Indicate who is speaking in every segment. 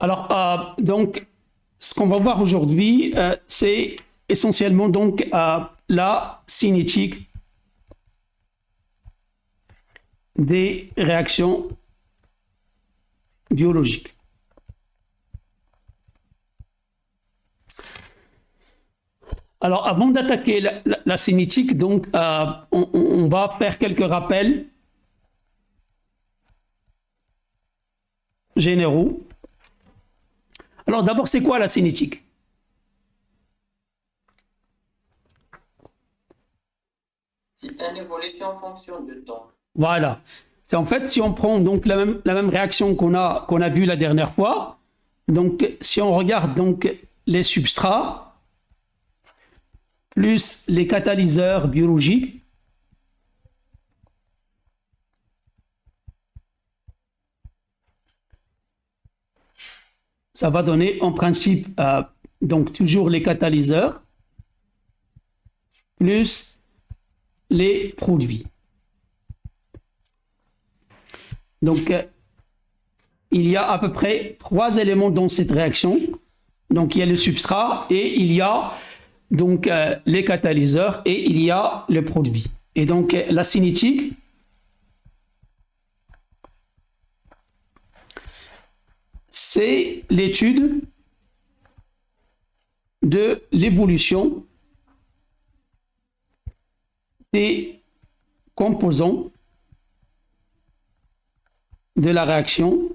Speaker 1: Alors, donc, ce qu'on va voir aujourd'hui, c'est essentiellement donc la cinétique des réactions biologiques. Alors, avant d'attaquer la cinétique, donc, on va faire quelques rappels généraux. Alors, d'abord, c'est quoi la cinétique?
Speaker 2: C'est une évolution en fonction du temps.
Speaker 1: Voilà. C'est en fait, si on prend donc la même réaction qu'on a vue la dernière fois, donc si on regarde donc les substrats plus les catalyseurs biologiques, ça va donner en principe donc toujours les catalyseurs plus les produits. Donc, il y a à peu près 3 éléments dans cette réaction. Donc, il y a le substrat et il y a donc les catalyseurs et il y a le produit. Et donc, la cinétique, c'est l'étude de l'évolution des composants de la réaction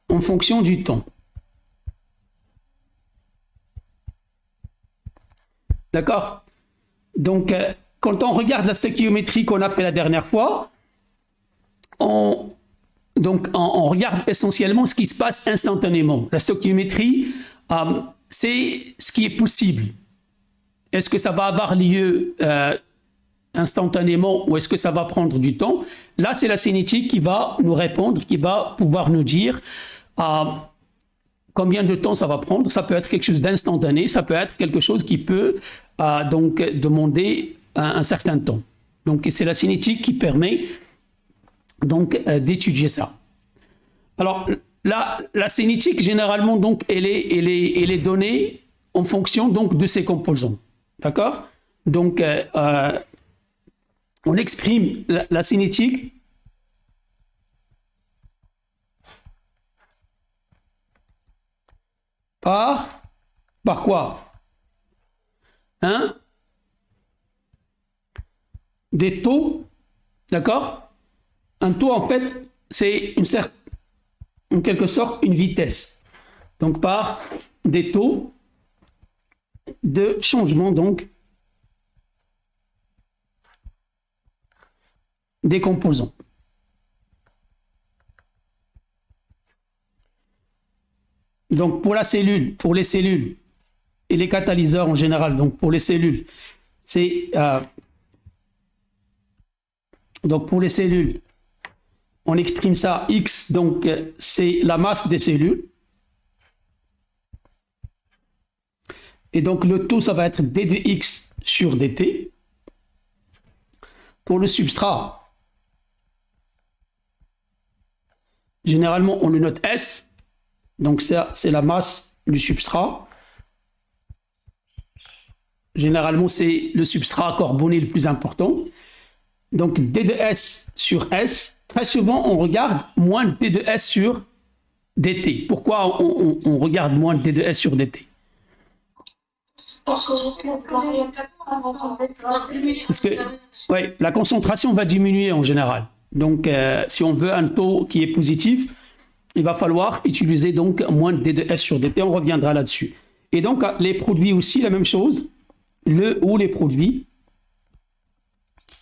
Speaker 1: en fonction du temps. D'accord? Donc, quand on regarde la stéchiométrie qu'on a fait la dernière fois, on regarde essentiellement ce qui se passe instantanément. La stéchiométrie, c'est ce qui est possible. Est-ce que ça va avoir lieu instantanément ou est-ce que ça va prendre du temps? Là, c'est la cinétique qui va nous répondre, qui va pouvoir nous dire combien de temps ça va prendre. Ça peut être quelque chose d'instantané, ça peut être quelque chose qui peut donc demander un certain temps. Donc, c'est la cinétique qui permet donc d'étudier ça. Alors, la cinétique, généralement, donc, elle est donnée en fonction donc de ses composants. D'accord? Donc, on exprime la cinétique par quoi? Hein? Des taux, d'accord? Un taux, en fait, c'est en quelque sorte une vitesse. Donc, par des taux de changement, donc, des composants. Donc, pour la cellule, pour les cellules et les catalyseurs en général, donc pour les cellules, c'est donc pour les cellules, on exprime ça X, donc c'est la masse des cellules. Et donc le taux, ça va être D de X sur dt. Pour le substrat, généralement on le note S. Donc ça, c'est la masse du substrat. Généralement, c'est le substrat carboné le plus important. Donc D de S sur S. Très souvent, on regarde moins de D de S sur dt. Pourquoi on regarde moins de D de S sur dt? Parce que ouais, la concentration va diminuer en général. Donc, si on veut un taux qui est positif, il va falloir utiliser donc moins de D de S sur dt. On reviendra là-dessus. Et donc, les produits aussi, la même chose. Le ou les produits,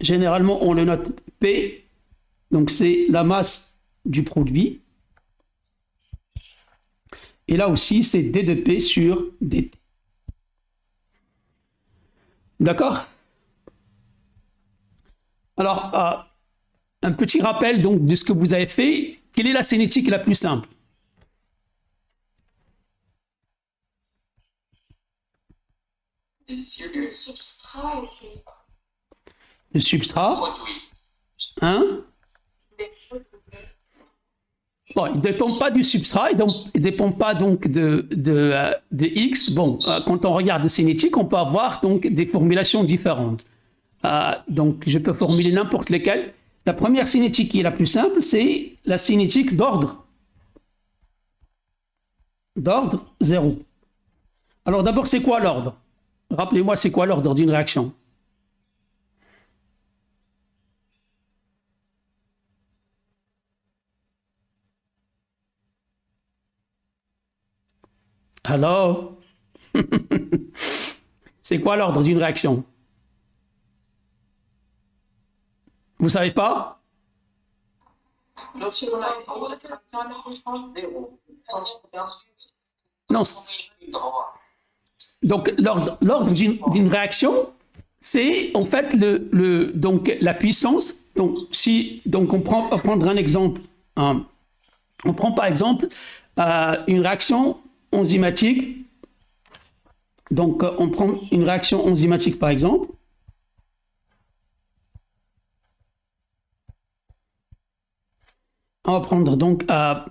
Speaker 1: généralement, on le note P. Donc, c'est la masse du produit. Et là aussi, c'est D de P sur dt. D'accord? Alors, un petit rappel donc de ce que vous avez fait. Quelle est la cinétique la plus simple?
Speaker 2: Le substrat.
Speaker 1: Le substrat.
Speaker 2: Produit.
Speaker 1: Hein? Bon, il ne dépend pas du substrat, il ne dépend pas donc de X. Bon, quand on regarde le cinétique, on peut avoir donc des formulations différentes. Donc, je peux formuler n'importe lesquelles. La première cinétique qui est la plus simple, c'est la cinétique d'ordre 0. Alors d'abord, c'est quoi l'ordre? Rappelez-moi, c'est quoi l'ordre d'une réaction? Alors, c'est quoi l'ordre d'une réaction? Vous savez pas?
Speaker 2: Lorsqu'on a une réaction à la fréquence 0,
Speaker 1: Non. Donc, l'ordre d'une réaction, c'est en fait donc, la puissance. Donc on va prendre un exemple. On prend par exemple une réaction enzymatique. Donc, on prend une réaction enzymatique par exemple. On va prendre donc un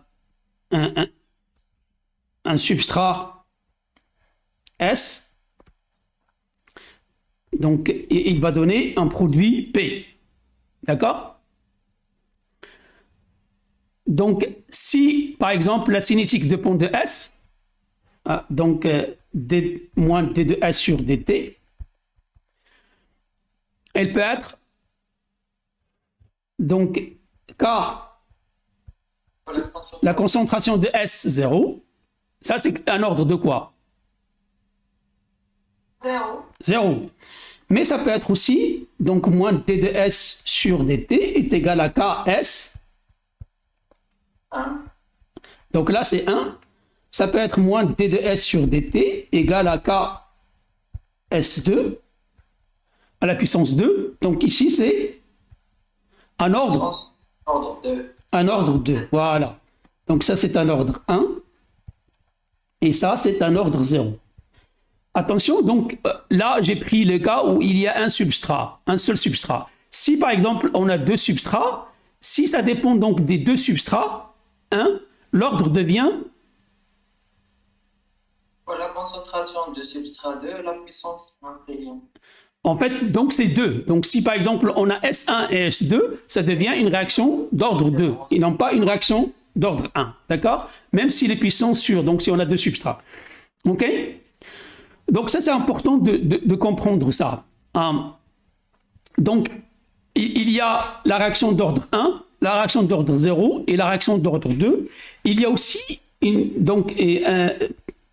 Speaker 1: substrat S. Donc, il va donner un produit P. D'accord? Donc, si, par exemple, la cinétique dépend de S, donc D moins D de S sur dt, elle peut être, donc, car la concentration de S, 0, ça c'est un ordre de quoi? 0. Mais ça peut être aussi, donc moins d de S sur dt est égal à Ks.
Speaker 2: 1.
Speaker 1: Donc là c'est 1. Ça peut être moins d de S sur dt égal à Ks2 à la puissance 2. Donc ici c'est un ordre.
Speaker 2: Ordre 2.
Speaker 1: Un ordre 2, voilà. Donc ça c'est un ordre 1. Et ça c'est un ordre 0. Attention, donc là, j'ai pris le cas où il y a un substrat, un seul substrat. Si par exemple, on a deux substrats, si ça dépend donc des deux substrats, l'ordre devient...
Speaker 2: La concentration de substrat 2, la puissance 1.
Speaker 1: En fait, donc c'est 2. Donc si par exemple, on a S1 et S2, ça devient une réaction d'ordre 2 et non pas une réaction d'ordre 1. D'accord? Même si les puissances sur, donc si on a deux substrats. OK? Donc ça, c'est important de comprendre ça. Donc, il y a la réaction d'ordre 1, la réaction d'ordre 0 et la réaction d'ordre 2. Il y a aussi, et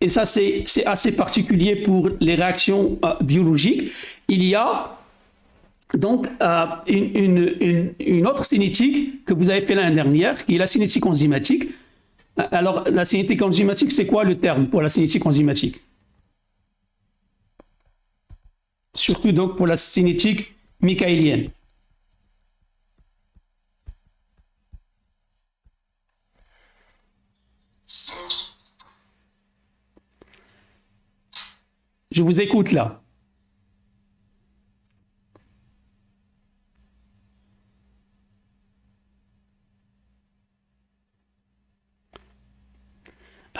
Speaker 1: ça c'est assez particulier pour les réactions biologiques, il y a donc une autre cinétique que vous avez fait l'année dernière, qui est la cinétique enzymatique. Alors, la cinétique enzymatique, c'est quoi le terme pour la cinétique enzymatique? Surtout donc pour la cinétique michaélienne. Je vous écoute là.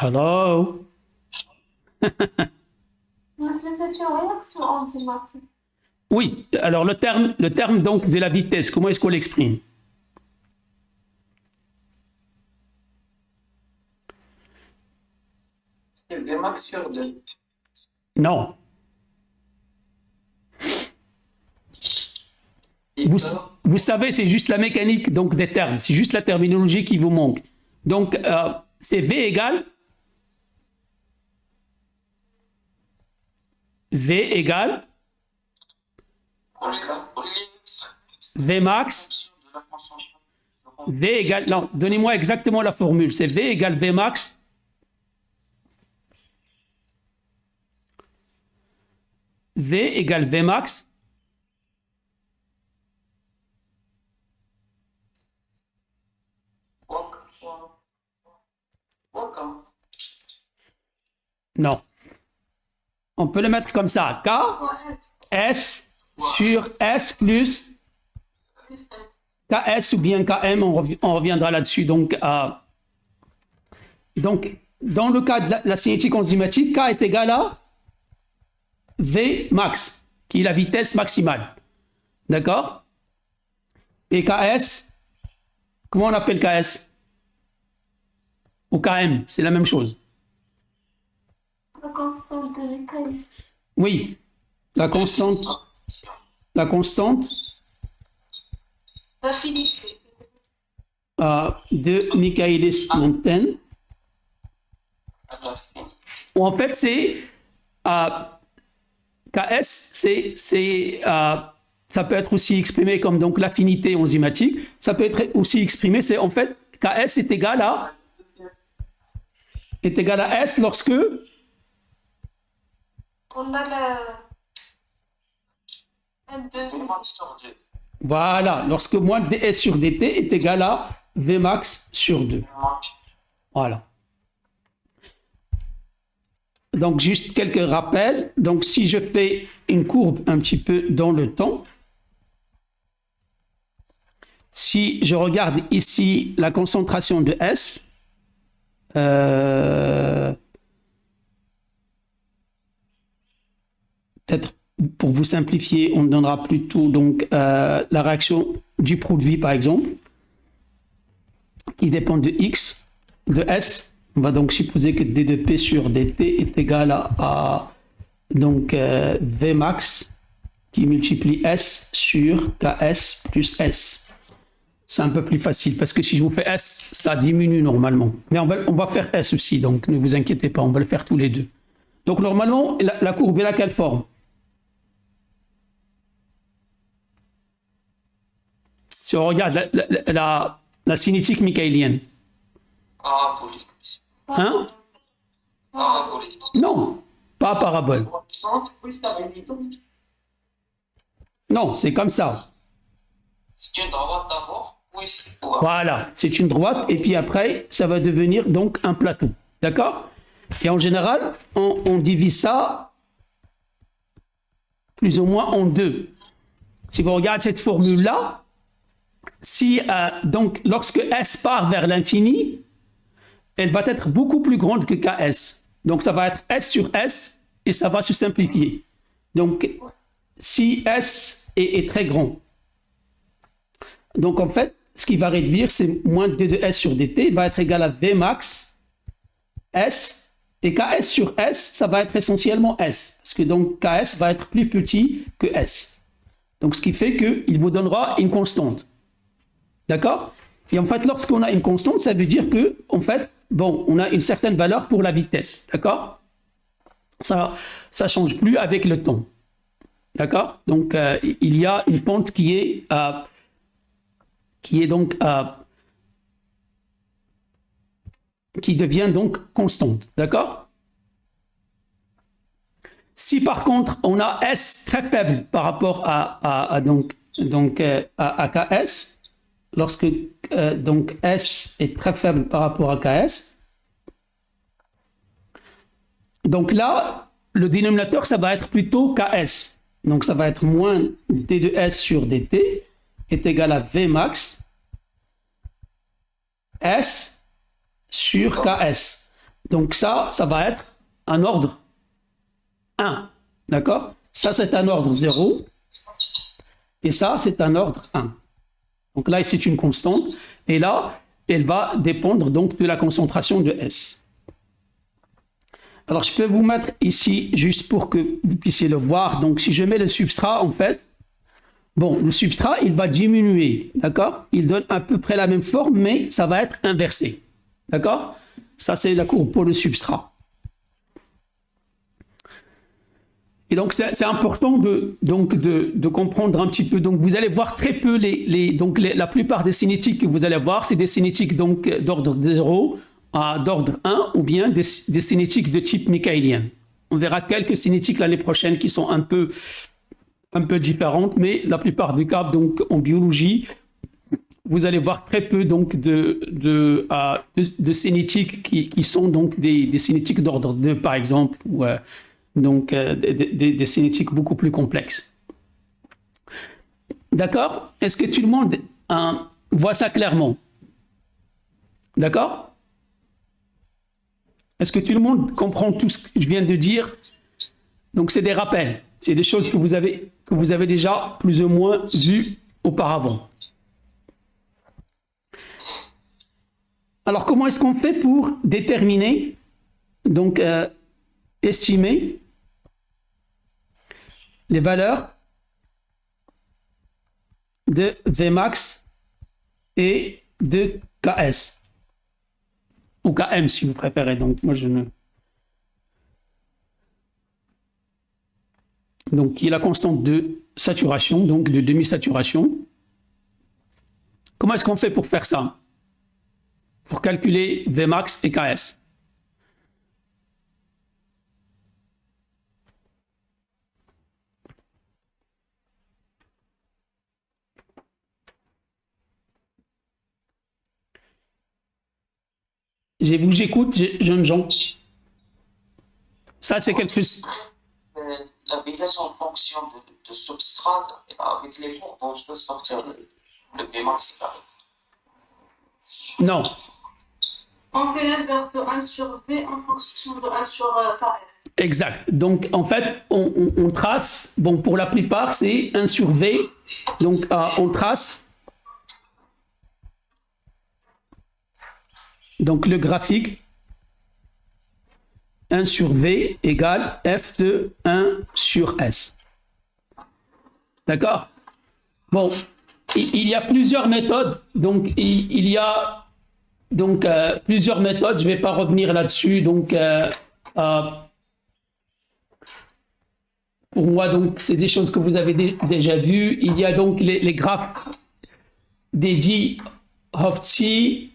Speaker 1: Hello?
Speaker 3: C'est une réaction enzymatique.
Speaker 1: Oui, alors le terme donc de la vitesse, comment est-ce qu'on l'exprime?
Speaker 2: C'est Vmax sur 2.
Speaker 1: Non. Vous savez, c'est juste la mécanique donc des termes, c'est juste la terminologie qui vous manque. Donc, c'est V égale Vmax. V égale, non, donnez-moi exactement la formule, c'est V égale Vmax. V égale Vmax. Non. On peut le mettre comme ça. K, S sur S plus KS ou bien KM, on reviendra là-dessus. Donc, Donc, dans le cas de la cinétique enzymatique, K est égal à V max, qui est la vitesse maximale. D'accord? Et KS, comment on appelle KS? Ou KM, c'est la même chose.
Speaker 3: La constante de Michael.
Speaker 1: Oui, la constante
Speaker 3: L'infinité.
Speaker 1: De Michaelis-Menten. En fait, c'est KS, ça peut être aussi exprimé comme donc l'affinité enzymatique. Ça peut être aussi exprimé, c'est en fait KS est égal à S lorsque
Speaker 3: On a la... N2.
Speaker 1: voilà, lorsque moins ds sur dt est égal à V max sur 2. Voilà. Donc, juste quelques rappels. Donc, si je fais une courbe un petit peu dans le temps, si je regarde ici la concentration de S, peut-être pour vous simplifier, on donnera plutôt donc, la réaction du produit, par exemple, qui dépend de X, de S. On va donc supposer que d de P sur dt est égal à donc, V max qui multiplie S sur KS plus S. C'est un peu plus facile parce que si je vous fais S, ça diminue normalement. Mais on va faire S aussi, donc ne vous inquiétez pas, on va le faire tous les deux. Donc normalement, la courbe est à quelle forme? Si on regarde la cinétique michaélienne.
Speaker 2: Parabolique.
Speaker 1: Hein?
Speaker 2: Parabolique.
Speaker 1: Non, pas parabole. Non, c'est comme ça.
Speaker 2: C'est une droite d'abord, oui, c'est droit.
Speaker 1: Voilà, c'est une droite et puis après, ça va devenir donc un plateau. D'accord? Et en général, on divise ça plus ou moins en deux. Si vous regardez cette formule-là, si donc lorsque S part vers l'infini, elle va être beaucoup plus grande que KS. Donc ça va être S sur S et ça va se simplifier. Donc si S est très grand, donc en fait, ce qui va réduire, c'est moins d de S sur dt va être égal à V max S et KS sur S, ça va être essentiellement S. Parce que donc KS va être plus petit que S. Donc ce qui fait qu'il vous donnera une constante. D'accord? Et en fait, lorsqu'on a une constante, ça veut dire que, en fait, bon, on a une certaine valeur pour la vitesse. D'accord? Ça ne change plus avec le temps. D'accord? Donc, il y a une pente qui est donc qui devient donc constante. D'accord? Si par contre, on a S très faible par rapport à KS, lorsque donc S est très faible par rapport à KS, donc là, le dénominateur, ça va être plutôt KS. Donc ça va être moins d de S sur dt est égal à V max S sur KS. Donc ça va être un ordre 1. D'accord? Ça, c'est un ordre 0. Et ça, c'est un ordre 1. Donc là, c'est une constante. Et là, elle va dépendre donc de la concentration de S. Alors, je peux vous mettre ici, juste pour que vous puissiez le voir. Donc, si je mets le substrat, en fait, bon, le substrat, il va diminuer. D'accord? Il donne à peu près la même forme, mais ça va être inversé. D'accord? Ça, c'est la courbe pour le substrat. Et donc, c'est important de comprendre un petit peu. Donc, vous allez voir très peu la plupart des cinétiques que vous allez voir, c'est des cinétiques d'ordre 0, d'ordre 1, ou bien des cinétiques de type michaélien. On verra quelques cinétiques l'année prochaine qui sont un peu différentes, mais la plupart du cas, donc, en biologie, vous allez voir très peu donc, de cinétiques qui sont donc des cinétiques d'ordre 2, par exemple, ou donc des cinétiques beaucoup plus complexes. D'accord? Est-ce que tout le monde voit ça clairement? D'accord? Est-ce que tout le monde comprend tout ce que je viens de dire? Donc, c'est des rappels. C'est des choses que vous avez déjà plus ou moins vues auparavant. Alors, comment est-ce qu'on fait pour déterminer, donc estimer les valeurs de Vmax et de Ks? Ou Km si vous préférez. Donc, moi, je ne... Donc, qui est la constante de saturation, donc de demi-saturation. Comment est-ce qu'on fait pour faire ça? Pour calculer Vmax et Ks? J'écoute, jeunes gens. Ça, c'est quelque chose...
Speaker 4: La vitesse en fonction de substrat, avec les courbes, on peut sortir le Vmax.
Speaker 1: Non.
Speaker 3: On fait l'inverse de 1 sur V en fonction de 1 sur KS.
Speaker 1: Exact. Donc, en fait, on trace, bon, pour la plupart, c'est 1 sur V. Donc, on trace donc le graphique 1 sur V égale F de 1 sur S. D'accord? Bon, il y a plusieurs méthodes. Donc, il y a donc plusieurs méthodes. Je ne vais pas revenir là-dessus. Donc, pour moi, donc, c'est des choses que vous avez déjà vues. Il y a donc les graphes d'Eddy Hofstee,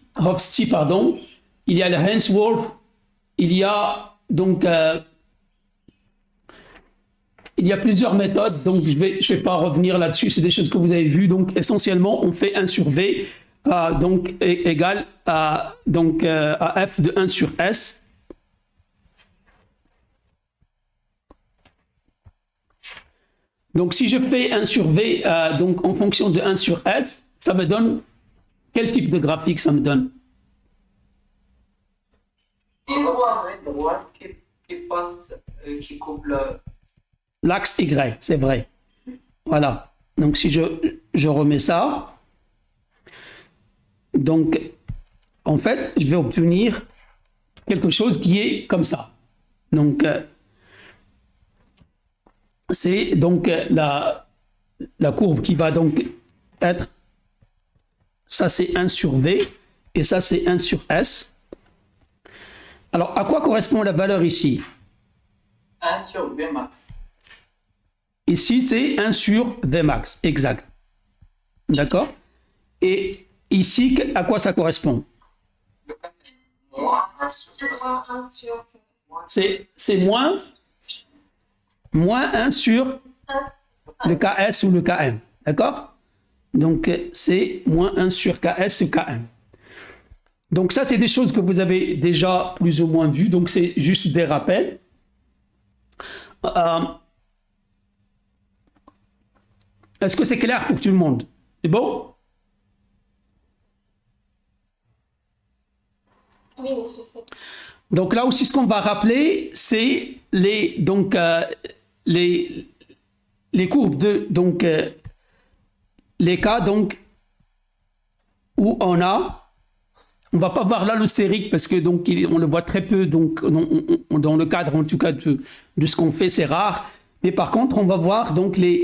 Speaker 1: pardon. Il y a le Hainsworth. Il y a donc il y a plusieurs méthodes, donc je vais pas revenir là-dessus, c'est des choses que vous avez vues. Donc essentiellement, on fait 1 sur V, donc égal à F de 1 sur S. Donc si je fais 1 sur V, donc en fonction de 1 sur S, ça me donne quel type de graphique ça me donne?
Speaker 2: Une droite qui passe, qui coupe
Speaker 1: l'axe Y, c'est vrai. Voilà. Donc, si je remets ça, donc, en fait, je vais obtenir quelque chose qui est comme ça. Donc, c'est donc la courbe qui va donc être, ça c'est 1 sur V, et ça c'est 1 sur S. Alors, à quoi correspond la valeur ici?
Speaker 2: 1 sur Vmax.
Speaker 1: Ici, c'est 1 sur Vmax, exact. D'accord? Et ici, à quoi ça correspond? C'est moins 1 sur le Ks ou le Km. D'accord? Donc, c'est moins 1 sur Ks ou Km. Donc, ça, c'est des choses que vous avez déjà plus ou moins vues. Donc, c'est juste des rappels. Est-ce que c'est clair pour tout le monde? C'est bon?
Speaker 3: Oui, je sais.
Speaker 1: Donc, là aussi, ce qu'on va rappeler, c'est les courbes de, donc, les cas, donc, où on va pas voir là l'austérique parce que donc on le voit très peu, donc dans le cadre en tout cas de ce qu'on fait, c'est rare. Mais par contre, on va voir donc des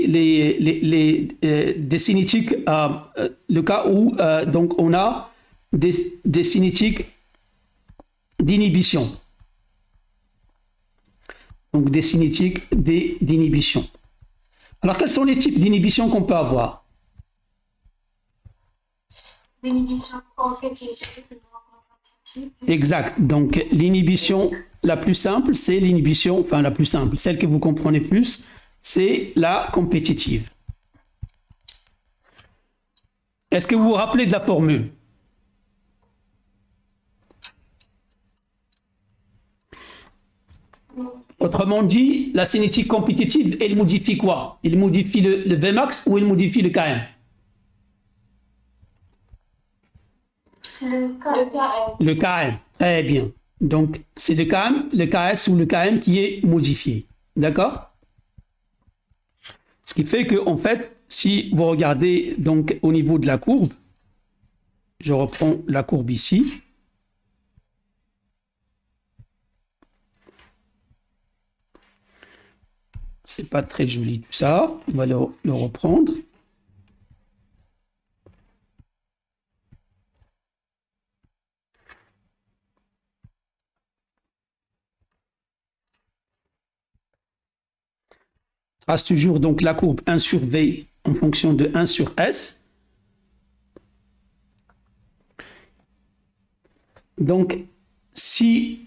Speaker 1: cinétiques, le cas où donc on a des cinétiques d'inhibition. Donc des cinétiques d'inhibition. Alors quels sont les types d'inhibition qu'on peut avoir?
Speaker 3: L'inhibition compétitive.
Speaker 1: Exact. Donc, l'inhibition la plus simple, c'est l'inhibition, enfin la plus simple, celle que vous comprenez plus, c'est la compétitive. Est-ce que vous vous rappelez de la formule? Autrement dit, la cinétique compétitive, elle modifie quoi? Elle modifie le Vmax ou elle modifie le Km?
Speaker 3: Le KM.
Speaker 1: Le Km, très bien. Donc, c'est le KM, le KS ou le KM qui est modifié. D'accord? Ce qui fait que, en fait, si vous regardez donc au niveau de la courbe, je reprends la courbe ici. C'est pas très joli tout ça. On va le reprendre. Trace toujours donc la courbe 1 sur V en fonction de 1 sur S. Donc, si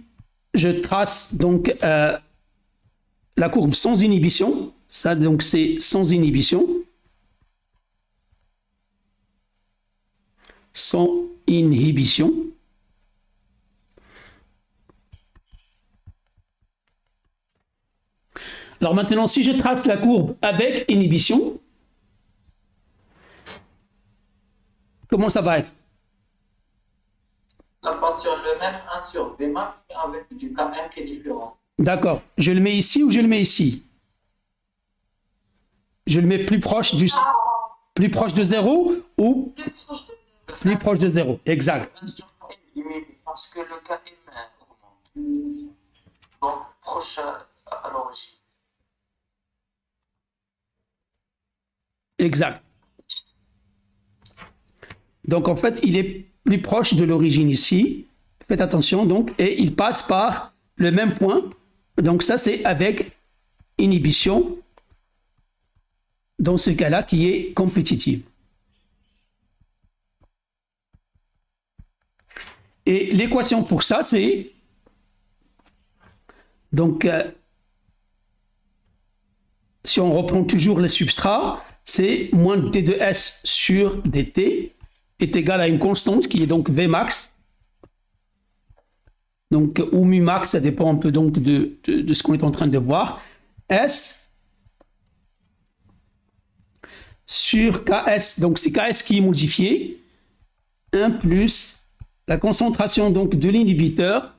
Speaker 1: je trace donc la courbe sans inhibition, ça donc c'est sans inhibition, sans inhibition. Alors maintenant, si je trace la courbe avec inhibition, comment ça va être?
Speaker 2: Ça passe sur le même 1 sur Vmax, mais avec du Km qui est différent.
Speaker 1: D'accord. Je le mets ici ou je le mets ici? Je le mets plus proche de 0 ou plus proche de 0? Exact.
Speaker 4: Parce que le KM augmente. Donc, proche à l'origine.
Speaker 1: Exact. Donc, en fait, il est plus proche de l'origine ici. Faites attention, donc, et il passe par le même point. Donc, ça, c'est avec inhibition, dans ce cas-là, qui est compétitive. Et l'équation pour ça, c'est donc, si on reprend toujours le substrat, c'est moins d de S sur dt est égal à une constante qui est donc Vmax. Donc, ou mu max, ça dépend un peu donc de ce qu'on est en train de voir. S sur KS, donc c'est KS qui est modifié, 1 plus la concentration donc de l'inhibiteur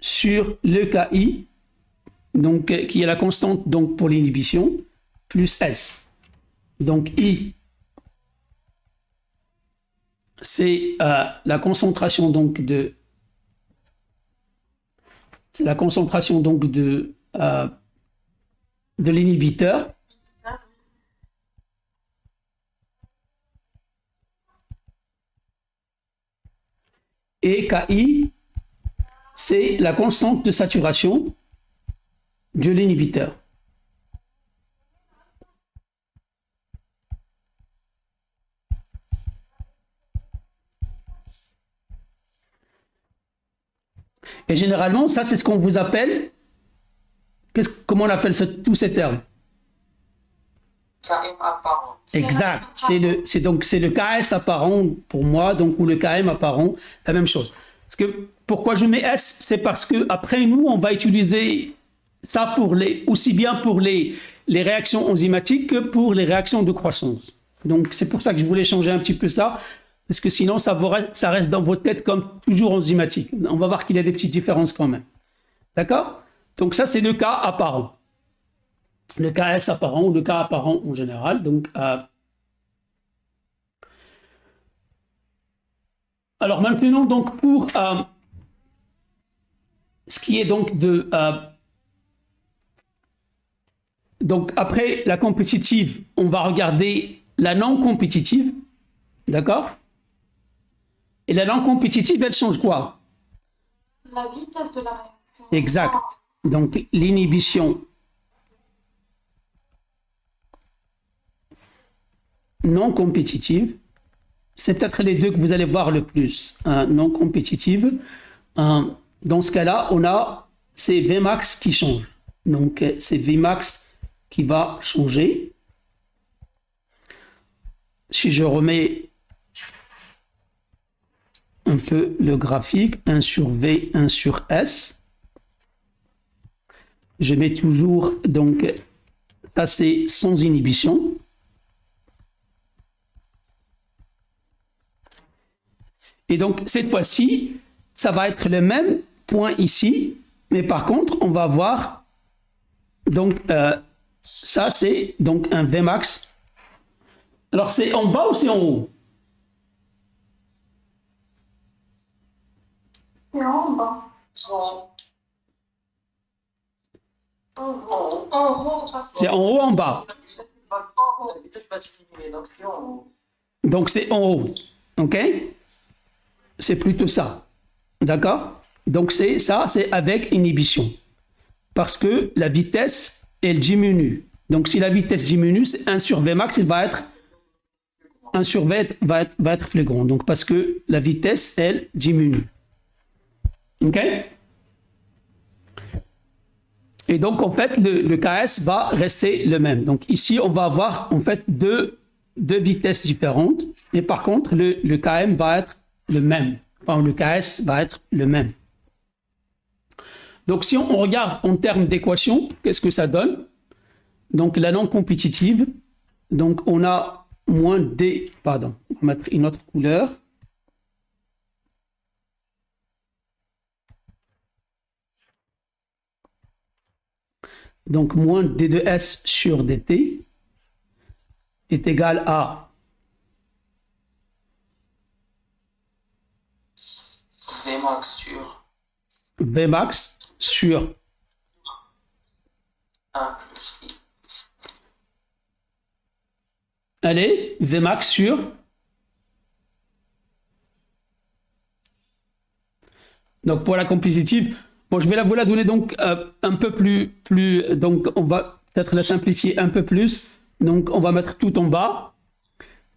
Speaker 1: sur le KI, donc qui est la constante donc pour l'inhibition, plus S. Donc I, c'est la concentration donc de l'inhibiteur. Et KI, c'est la constante de saturation de l'inhibiteur. Et généralement, ça, c'est ce qu'on vous appelle. Comment on appelle tous ces termes?
Speaker 4: KM apparent.
Speaker 1: Exact. C'est le KS apparent pour moi, donc, ou le KM apparent, la même chose. Parce que, pourquoi je mets S? C'est parce que après nous, on va utiliser ça aussi bien pour les réactions enzymatiques que pour les réactions de croissance. Donc, c'est pour ça que je voulais changer un petit peu ça. Parce que sinon, ça reste dans votre tête comme toujours enzymatique. On va voir qu'il y a des petites différences quand même. D'accord? Donc ça, c'est le cas apparent. Le KS apparent ou le cas apparent en général. Donc, alors maintenant, donc, pour ce qui est donc de... donc après la compétitive, on va regarder la non compétitive. D'accord? Et la non compétitive, elle change quoi?
Speaker 3: La vitesse de la réaction.
Speaker 1: Exact. Donc, l'inhibition non compétitive, c'est peut-être les deux que vous allez voir le plus. Non compétitive. Dans ce cas-là, c'est Vmax qui change. Donc, c'est Vmax qui va changer. Si je remets un peu le graphique, 1 sur V, 1 sur S. Je mets toujours, donc, ça c'est sans inhibition. Et donc, cette fois-ci, ça va être le même point ici, mais par contre, on va voir, donc, ça, c'est donc un Vmax. Alors, c'est en bas ou c'est en haut?
Speaker 3: C'est en bas. En haut, parce que
Speaker 1: C'est en haut ou en bas?
Speaker 2: La vitesse va diminuer, donc c'est en haut.
Speaker 1: Donc, c'est en haut. OK? C'est plutôt ça. D'accord? Donc, c'est ça, c'est avec inhibition. Parce que la vitesse, elle diminue. Donc, si la vitesse diminue, c'est 1 sur Vmax, il va être 1 sur V va être plus grand. Donc, parce que la vitesse, elle diminue. OK? Et donc, en fait, le KS va rester le même. Donc, ici, on va avoir, en fait, deux vitesses différentes. Mais par contre, le KM va être le même. Enfin, le KS va être le même. Donc, si on regarde en termes d'équation, qu'est-ce que ça donne? Donc, la non compétitive. Donc, on a moins D. Pardon, on va mettre une autre couleur. Donc, moins D de S sur dt est égal à
Speaker 4: Vmax sur
Speaker 1: Vmax sur
Speaker 4: 1 plus I.
Speaker 1: allez, Vmax sur donc pour la compétitive, bon, je vais vous la donner donc un peu plus, donc on va peut-être la simplifier un peu plus. Donc on va mettre tout en bas.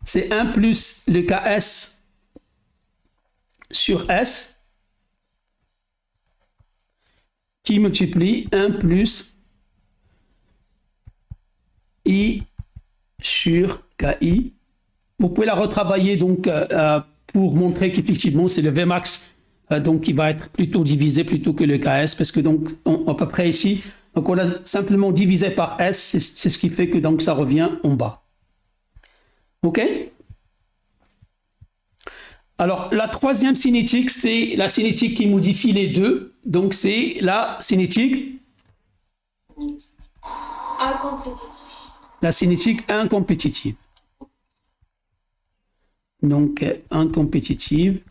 Speaker 1: C'est 1 plus le KS sur S qui multiplie 1 plus I sur KI. Vous pouvez la retravailler donc pour montrer qu'effectivement c'est le Vmax donc qui va être plutôt divisé plutôt que le KS parce que donc à peu près ici donc on a simplement divisé par S, c'est ce qui fait que donc ça revient en bas. OK? Alors la troisième cinétique, c'est la cinétique qui modifie les deux. Donc c'est la cinétique
Speaker 3: incompétitif.
Speaker 1: la cinétique incompétitive. Donc incompétitive.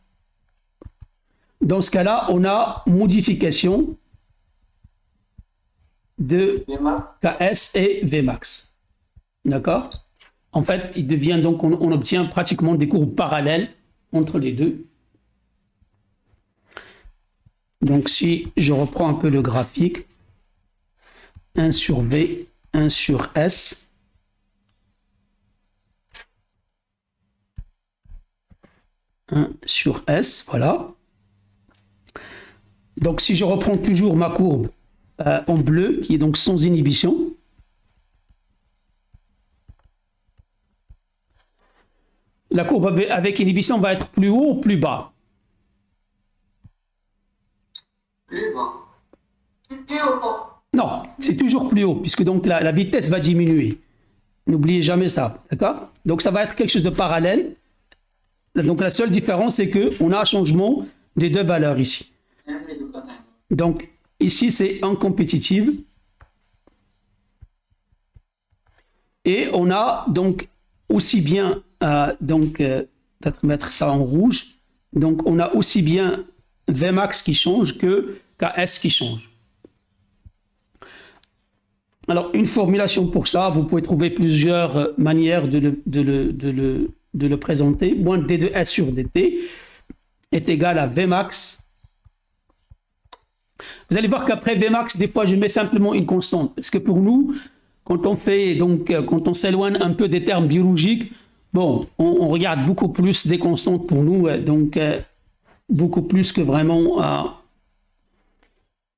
Speaker 1: Dans ce cas-là, on a modification de KS et Vmax. D'accord? En fait, il devient donc, on obtient pratiquement des courbes parallèles entre les deux. Donc, si je reprends un peu le graphique, 1 sur V, 1 sur S. Sur S, voilà. Donc, si je reprends toujours ma courbe en bleu, qui est donc sans inhibition, la courbe avec inhibition va être plus haut ou plus bas?
Speaker 2: Plus bas.
Speaker 3: Plus haut.
Speaker 1: Non, c'est toujours plus haut, puisque donc la vitesse va diminuer. N'oubliez jamais ça, d'accord? Donc, ça va être quelque chose de parallèle. Donc, la seule différence, c'est qu'on a un changement des deux valeurs ici. Donc, ici, c'est en compétitive. Et on a donc aussi bien, peut-être mettre ça en rouge. Donc, on a aussi bien Vmax qui change que KS qui change. Alors, une formulation pour ça, vous pouvez trouver plusieurs manières de le présenter. Moins D de S sur dt est égal à Vmax. Vous allez voir qu'après Vmax, des fois, je mets simplement une constante. Parce que pour nous, quand on s'éloigne un peu des termes biologiques, bon, on regarde beaucoup plus des constantes pour nous, beaucoup plus que vraiment...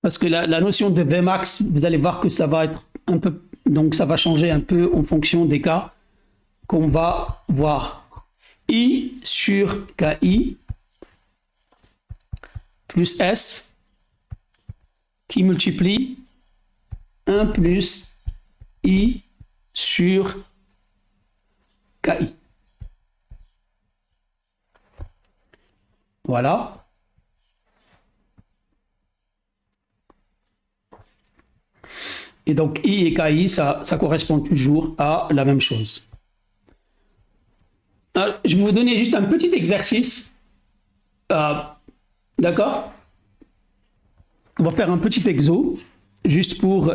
Speaker 1: parce que la notion de Vmax, vous allez voir que ça va être un peu... Donc, ça va changer un peu en fonction des cas qu'on va voir. I sur KI plus S qui multiplie 1 plus I sur KI. Voilà. Et donc, I et KI, ça correspond toujours à la même chose. Alors, je vais vous donner juste un petit exercice. D'accord? On va faire un petit exo, juste pour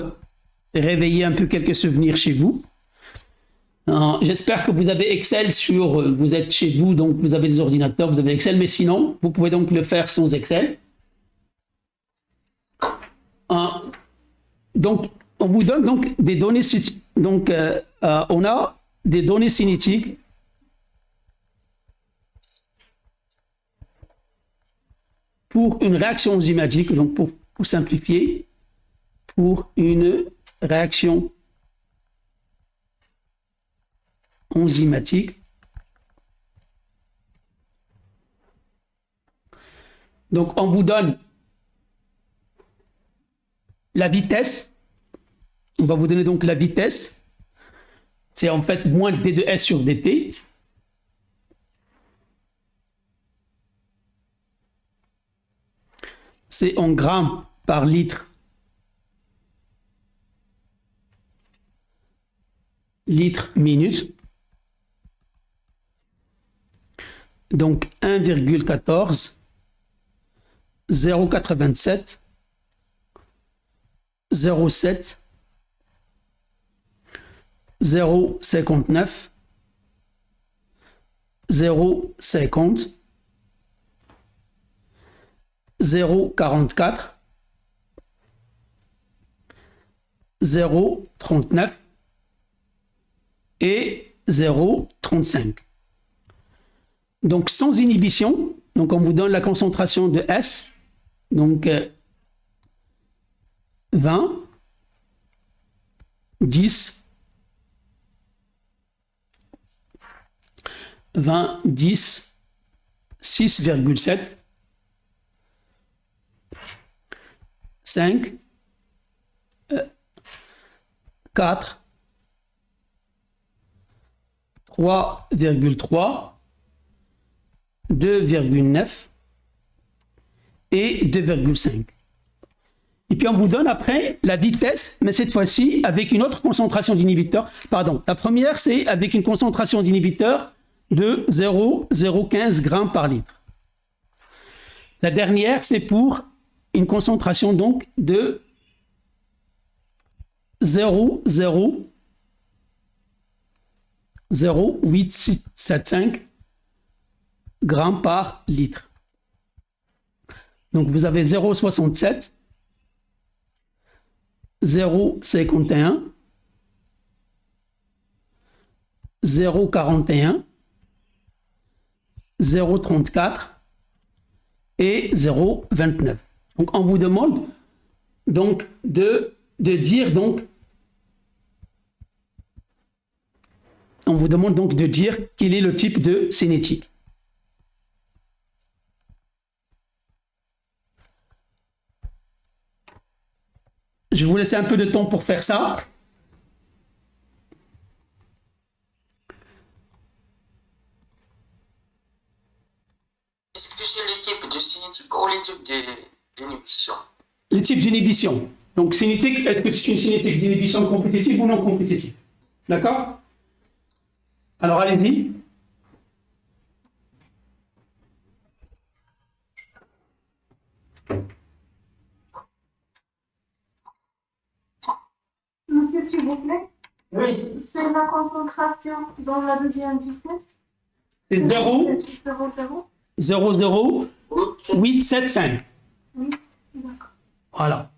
Speaker 1: réveiller un peu quelques souvenirs chez vous. J'espère que vous avez Excel vous êtes chez vous, donc vous avez des ordinateurs, vous avez Excel, mais sinon, vous pouvez donc le faire sans Excel. Donc, on vous donne donc des données, donc on a des données cinétiques pour une réaction enzymatique, donc pour simplifier, pour une réaction enzymatique. Donc, on vous donne la vitesse. On va vous donner donc la vitesse. C'est en fait moins d de s sur dt. C'est en grammes par litre minute. Donc 1,14, 0,87, 0,7, 0,59, 0,50, 0,44, 0,39 et 0,35. Donc sans inhibition, donc on vous donne la concentration de S, donc 20, 10, 20, 10, 6,7, 5, 4, 3,3, 2,9 et 2,5. Et puis on vous donne après la vitesse, mais cette fois-ci avec une autre concentration d'inhibiteur. Pardon, la première c'est avec une concentration d'inhibiteur de 0,015 grammes par litre. La dernière c'est pour une concentration donc de 0,0875 grammes par litre. Donc vous avez 0,67, 0,51, 0,41, 0,34 et 0,29. Donc on vous demande donc de dire donc on vous demande donc de dire quel est le type de cinétique. Je vais vous laisser un peu de temps pour faire ça.
Speaker 4: Est-ce que c'est les types de cinétique ou les types d'inhibition?
Speaker 1: Les types d'inhibition. Donc cinétique, est-ce que c'est une cinétique d'inhibition compétitive ou non compétitive? D'accord? Alors allez-y.
Speaker 3: Monsieur, s'il vous plaît,
Speaker 1: Oui.
Speaker 3: c'est la concentration dans la deuxième vitesse.
Speaker 1: C'est 0,
Speaker 3: 0, 0.
Speaker 1: 0,0875.
Speaker 3: Oui, d'accord.
Speaker 1: Voilà.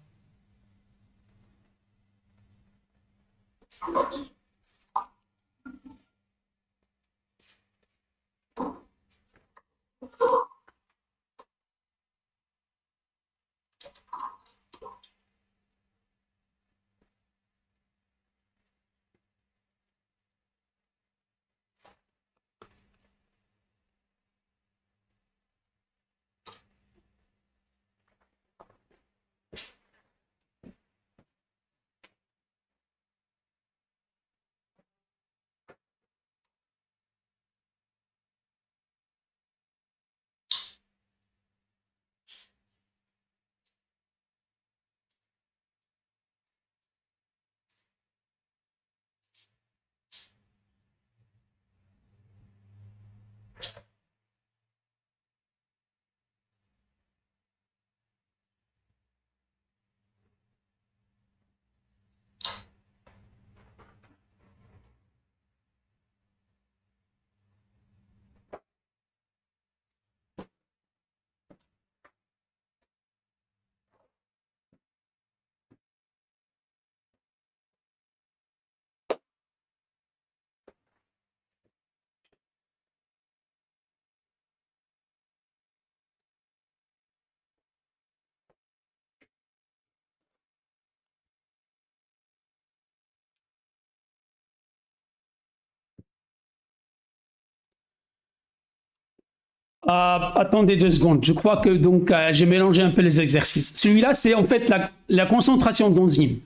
Speaker 1: Attendez 2 secondes. Je crois que donc j'ai mélangé un peu les exercices. Celui-là, c'est en fait la concentration d'enzymes.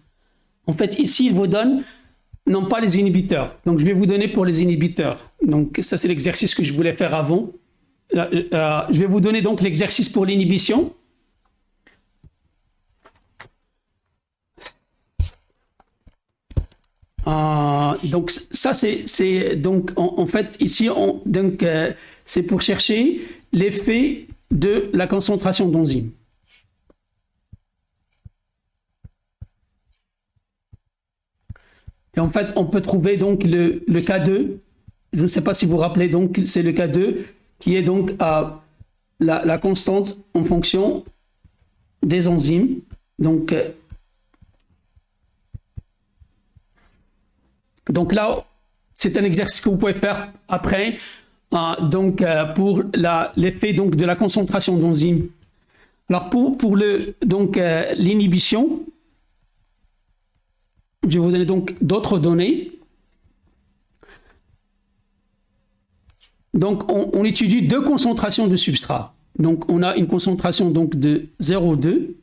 Speaker 1: En fait, ici, il vous donne non pas les inhibiteurs. Donc, je vais vous donner pour les inhibiteurs. Donc, ça, c'est l'exercice que je voulais faire avant. Je vais vous donner donc l'exercice pour l'inhibition. Donc, ça, c'est donc en fait ici, c'est pour chercher l'effet de la concentration d'enzymes. Et en fait, on peut trouver donc le K2. Je ne sais pas si vous vous rappelez, donc c'est le K2 qui est donc la constante en fonction des enzymes. Donc là, c'est un exercice que vous pouvez faire après, pour l'effet donc de la concentration d'enzymes. Alors pour l'inhibition, je vais vous donner donc d'autres données. Donc on étudie 2 concentrations de substrat. Donc on a une concentration donc de 0,2.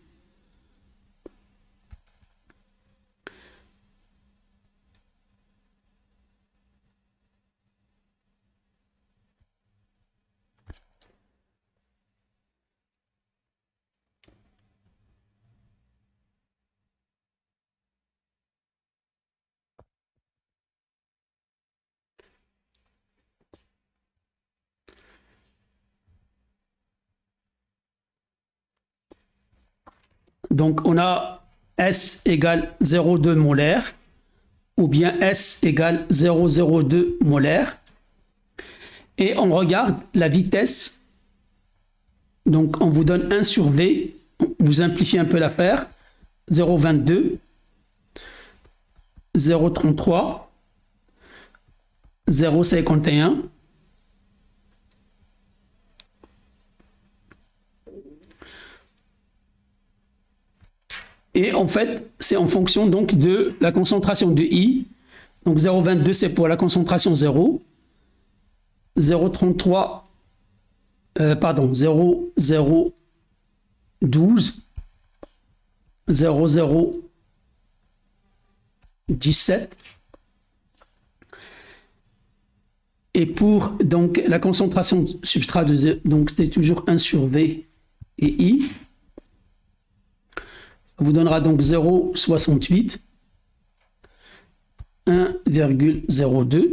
Speaker 1: Donc, on a S égale 0,2 molaire ou bien S égale 0,02 molaire. Et on regarde la vitesse. Donc, on vous donne 1 sur V. Vous simplifiez un peu l'affaire. 0,22, 0,33, 0,51. Et en fait, c'est en fonction donc de la concentration de I. Donc 0,22, c'est pour la concentration 0. 0,33, pardon, 0,012, 0,017. Et pour donc la concentration de substrat de 0, donc c'est toujours 1 sur V et I. Ça vous donnera donc 0,68, 1,02,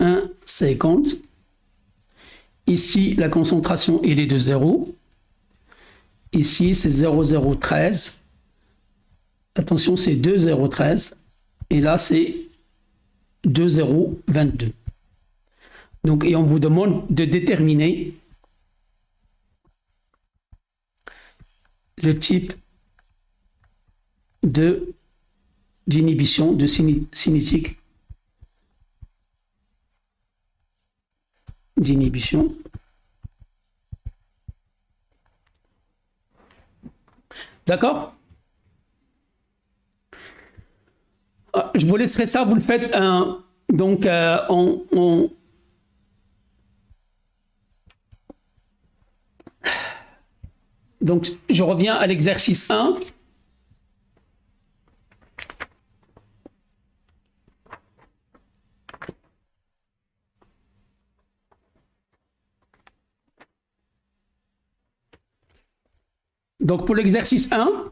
Speaker 1: 1,50. Ici, la concentration, elle est de 0. Ici, c'est 0,013. Attention, c'est 2,013. Et là, c'est 2,022. Donc, et on vous demande de déterminer le type d'inhibition, de cinétique d'inhibition. D'accord? Je vous laisserai ça, vous le faites donc Donc, je reviens à l'exercice 1. Donc, pour l'exercice 1,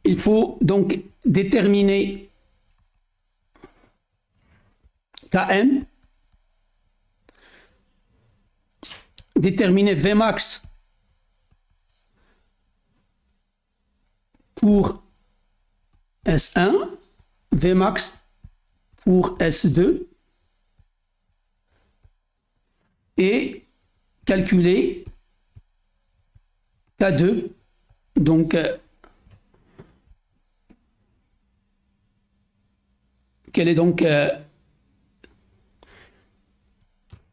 Speaker 1: il faut donc déterminer Km, déterminer Vmax pour S1, Vmax pour S2 et calculer K2. Donc, quel est donc...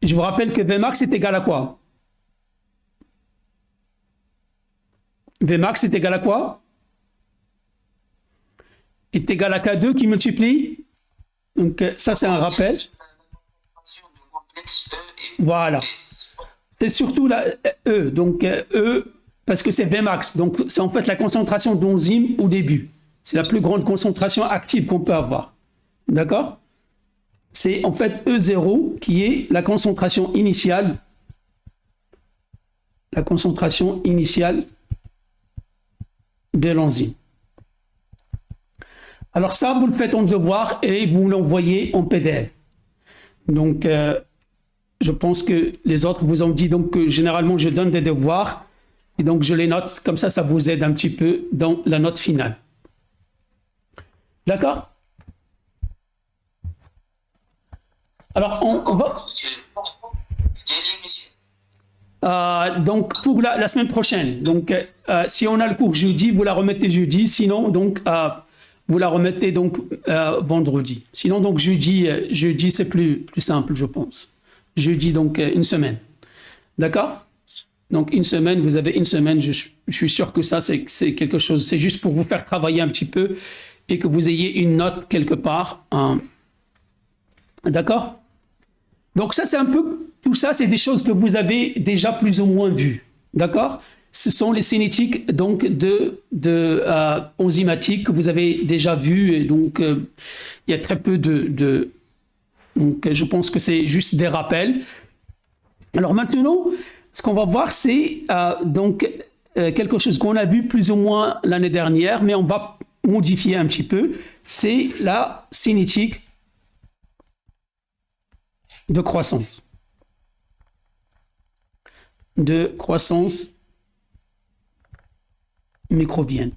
Speaker 1: je vous rappelle que Vmax est égal à quoi? Vmax est égal à quoi? Est égal à K2 qui multiplie. Donc ça, c'est un rappel.
Speaker 4: X, E et
Speaker 1: Voilà.
Speaker 4: S.
Speaker 1: C'est surtout la E. Donc, E, parce que c'est Vmax. Donc, c'est en fait la concentration d'enzyme au début. C'est la plus grande concentration active qu'on peut avoir. D'accord? C'est en fait E0 qui est la concentration initiale. La concentration initiale de l'enzyme. Alors ça, vous le faites en devoir et vous l'envoyez en PDF. Donc, je pense que les autres vous ont dit donc que généralement je donne des devoirs et donc je les note, comme ça vous aide un petit peu dans la note finale. D'accord? Alors, on va... donc pour la semaine prochaine, donc si on a le cours jeudi, vous la remettez jeudi, sinon donc vous la remettez donc vendredi. Sinon donc jeudi c'est plus simple, je pense. Jeudi donc une semaine, d'accord? Donc une semaine, vous avez une semaine. Je suis sûr que ça c'est quelque chose. C'est juste pour vous faire travailler un petit peu et que vous ayez une note quelque part, d'accord? Donc ça c'est un peu tout ça, c'est des choses que vous avez déjà plus ou moins vues, d'accord? Ce sont les cinétiques donc enzymatiques que vous avez déjà vues et donc il y a très peu donc je pense que c'est juste des rappels. Alors maintenant, ce qu'on va voir c'est quelque chose qu'on a vu plus ou moins l'année dernière, mais on va modifier un petit peu. C'est la cinétique de croissance. De croissance microbienne.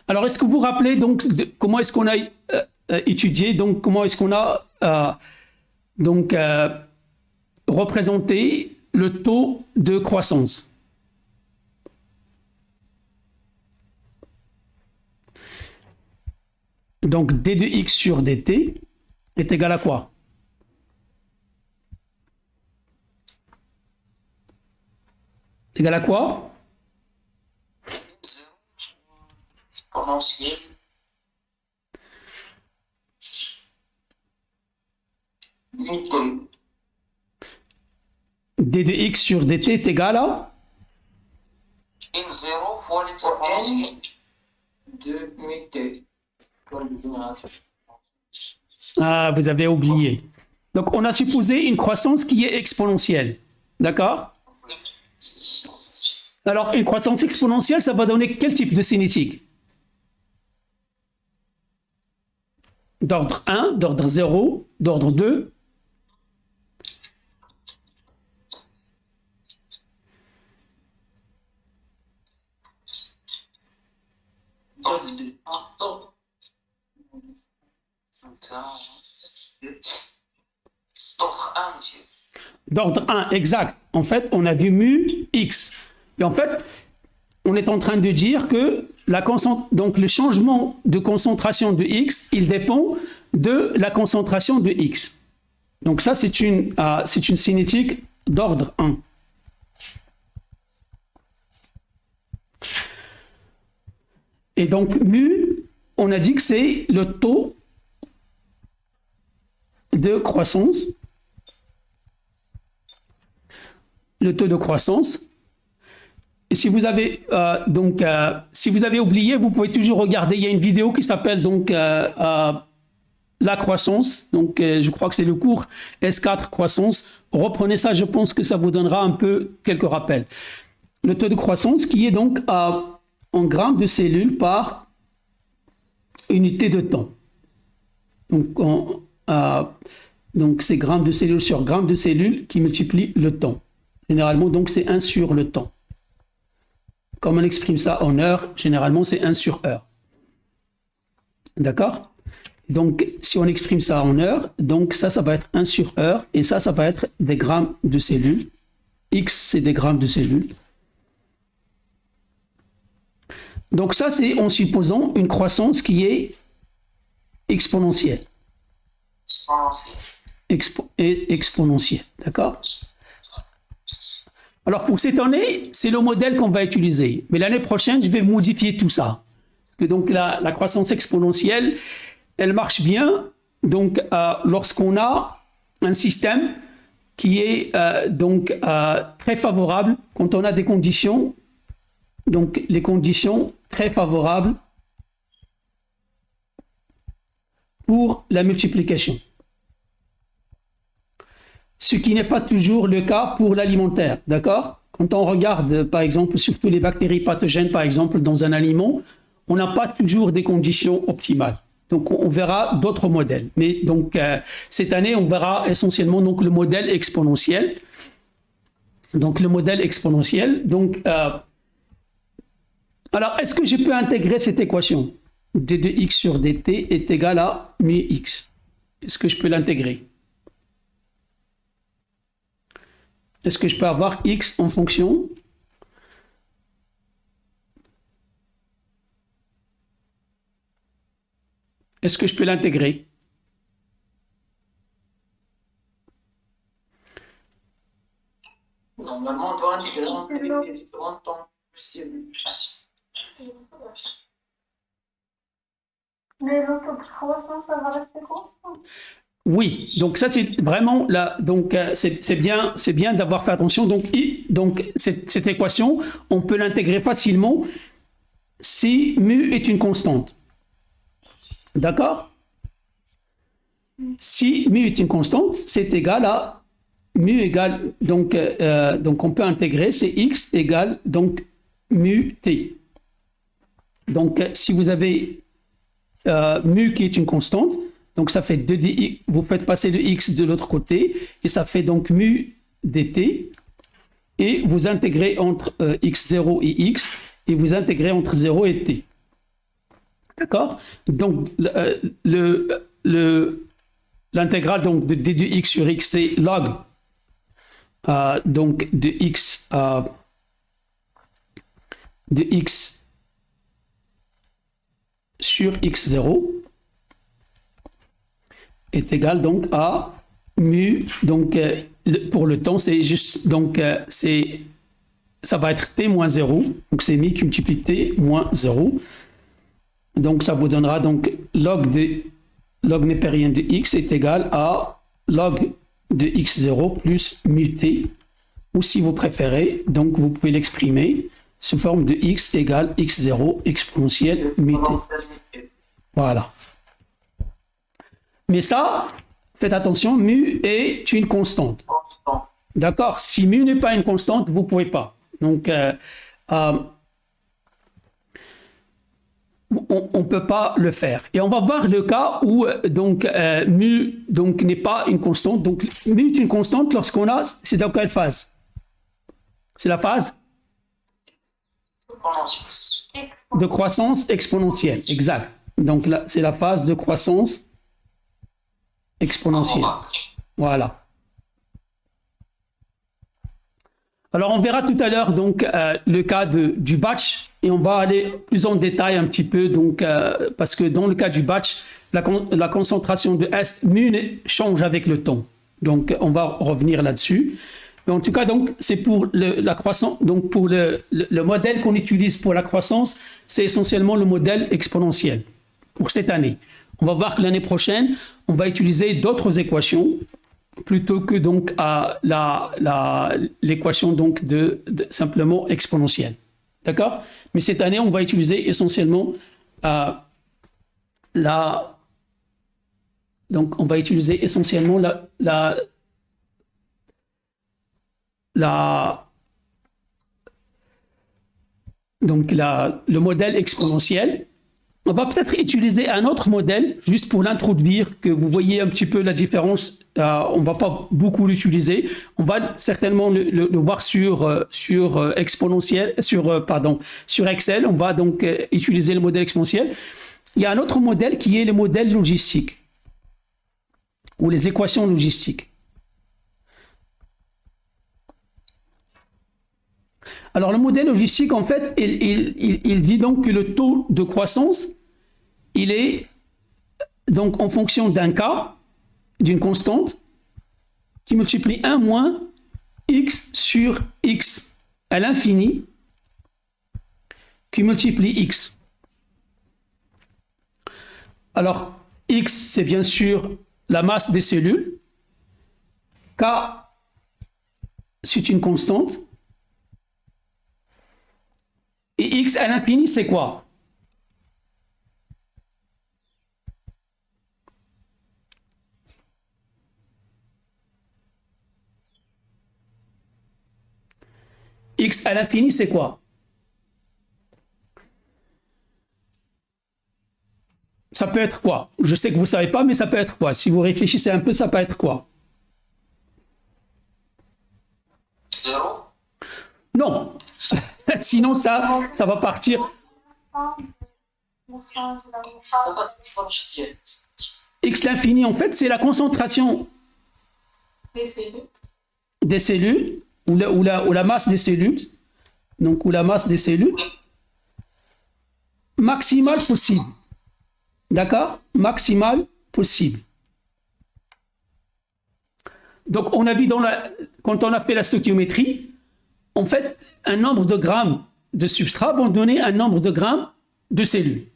Speaker 1: Alors, est-ce que vous vous rappelez donc comment est-ce qu'on a étudié, donc comment est-ce qu'on a représenté le taux de croissance? Donc, d de x sur dt est égal à quoi? Égal à quoi?
Speaker 4: Exponentiel.
Speaker 1: D de x sur dt est égal à
Speaker 4: N0 fois l'exponentiel
Speaker 2: de muté.
Speaker 1: Ah, vous avez oublié. Donc, on a supposé une croissance qui est exponentielle. D'accord? Alors, une croissance exponentielle, ça va donner quel type de cinétique? D'ordre 1, d'ordre 0, d'ordre 2.
Speaker 4: D'ordre 1, monsieur.
Speaker 1: D'ordre 1, exact. En fait, on a vu mu x. Et en fait, on est en train de dire que donc le changement de concentration de x, il dépend de la concentration de x. Donc ça, c'est une cinétique d'ordre 1. Et donc, mu, on a dit que c'est le taux de croissance. Le taux de croissance. Et si vous avez si vous avez oublié, vous pouvez toujours regarder. Il y a une vidéo qui s'appelle donc la croissance. Donc je crois que c'est le cours S4 croissance. Reprenez ça, je pense que ça vous donnera un peu quelques rappels. Le taux de croissance qui est donc en grammes de cellules par unité de temps. Donc c'est grammes de cellules sur grammes de cellules qui multiplient le temps. Généralement, donc, c'est 1 sur le temps. Comme on exprime ça en heures, généralement, c'est 1 sur heure. D'accord? Donc, si on exprime ça en heures, donc ça va être 1 sur heure, et ça va être des grammes de cellules. X, c'est des grammes de cellules. Donc, ça, c'est en supposant une croissance qui est exponentielle. Exponentielle, d'accord? Alors, pour cette année, c'est le modèle qu'on va utiliser. Mais l'année prochaine, je vais modifier tout ça. Parce que donc, la croissance exponentielle, elle marche bien, donc, lorsqu'on a un système qui est très favorable, quand on a des conditions, donc les conditions très favorables pour la multiplication. Ce qui n'est pas toujours le cas pour l'alimentaire, d'accord? Quand on regarde, par exemple, surtout les bactéries pathogènes, par exemple, dans un aliment, on n'a pas toujours des conditions optimales. Donc, on verra d'autres modèles. Mais donc, cette année, on verra essentiellement donc, le modèle exponentiel. Donc, le modèle exponentiel. Donc, alors, est-ce que je peux intégrer cette équation? D de x sur dt est égal à mu x. Est-ce que je peux l'intégrer? Est-ce que je peux avoir x en fonction? Est-ce que je peux l'intégrer?
Speaker 2: Normalement, on doit intégrer entre les différents temps possibles.
Speaker 3: Mais le taux de croissance, ça va rester constant.
Speaker 1: Oui, donc ça c'est vraiment là, donc c'est bien d'avoir fait attention. Donc cette équation, on peut l'intégrer facilement si mu est une constante. D'accord? Si mu est une constante, c'est égal à mu égale, donc on peut intégrer, c'est x égale donc mu t. Donc si vous avez mu qui est une constante, donc ça fait 2dx, vous faites passer le x de l'autre côté, et ça fait donc mu dt, et vous intégrez entre x0 et x, et vous intégrez entre 0 et t. D'accord? Donc l'intégrale donc de d de x sur x, c'est log donc de x sur x0 est égal donc à mu, donc pour le temps c'est juste, donc ça va être t moins 0, donc c'est mu qui multiplie t moins 0, donc ça vous donnera donc log népérien de x est égal à log de x0 plus mu t, ou si vous préférez, donc vous pouvez l'exprimer sous forme de x égale x0 exponentielle mu t. Voilà. Mais ça, faites attention, mu est une constante. D'accord? Si mu n'est pas une constante, vous ne pouvez pas. Donc, on ne peut pas le faire. Et on va voir le cas où mu n'est pas une constante. Donc, mu est une constante lorsqu'on a... C'est dans quelle phase? C'est la phase de croissance exponentielle. Exact. Donc, là, c'est la phase de croissance exponentielle. Voilà. Alors, on verra tout à l'heure donc le cas du batch, et on va aller plus en détail un petit peu, donc parce que dans le cas du batch, la concentration de S mu change avec le temps. Donc, on va revenir là-dessus. Mais en tout cas, donc, c'est pour la croissance. Donc, pour le modèle qu'on utilise pour la croissance, c'est essentiellement le modèle exponentiel pour cette année. On va voir que l'année prochaine, on va utiliser d'autres équations plutôt que donc l'équation donc de simplement exponentielle. D'accord? Mais cette année, on va utiliser essentiellement donc on va utiliser essentiellement le modèle exponentiel. On va peut-être utiliser un autre modèle, juste pour l'introduire, que vous voyez un petit peu la différence. On ne va pas beaucoup l'utiliser. On va certainement le voir sur exponentiel, sur Excel. On va donc utiliser le modèle exponentiel. Il y a un autre modèle qui est le modèle logistique, ou les équations logistiques. Alors, le modèle logistique, en fait, il dit donc que le taux de croissance, il est donc en fonction d'un cas, d'une constante, qui multiplie 1 moins x sur x à l'infini, qui multiplie x. Alors, X, c'est bien sûr la masse des cellules. K, c'est une constante. Et X à l'infini, c'est quoi? X à l'infini, c'est quoi? Ça peut être quoi? Je sais que vous ne savez pas, mais ça peut être quoi? Si vous réfléchissez un peu, ça peut être quoi?
Speaker 4: 0.
Speaker 1: Non. Sinon, ça va partir. X l'infini, en fait, c'est la concentration des cellules ou la masse des cellules. Donc, ou la masse des cellules maximale possible. D'accord? Maximale possible. Donc, on a vu quand on a fait la stoichiométrie, en fait, un nombre de grammes de substrat vont donner un nombre de grammes de cellules.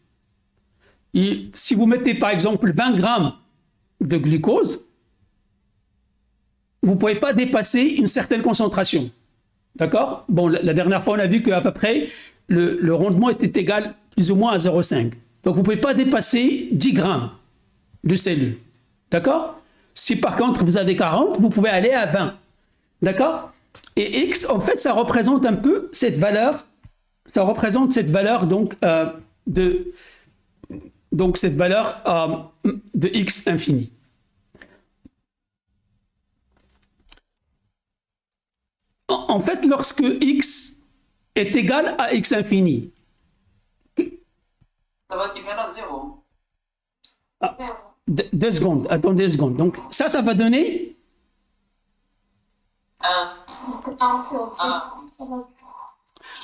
Speaker 1: Et si vous mettez par exemple 20 grammes de glucose, vous ne pouvez pas dépasser une certaine concentration. D'accord? Bon, la dernière fois, on a vu qu'à peu près, le rendement était égal plus ou moins à 0,5. Donc, vous ne pouvez pas dépasser 10 grammes de cellules. D'accord? Si par contre, vous avez 40, vous pouvez aller à 20. D'accord? Et X, en fait, ça représente un peu cette valeur. Ça représente cette valeur donc, cette valeur de X infini. En fait, lorsque X est égal à X infini,
Speaker 2: Ça va être égal à 0.
Speaker 1: 2 secondes, attendez 2 secondes. Donc ça va donner
Speaker 2: 1.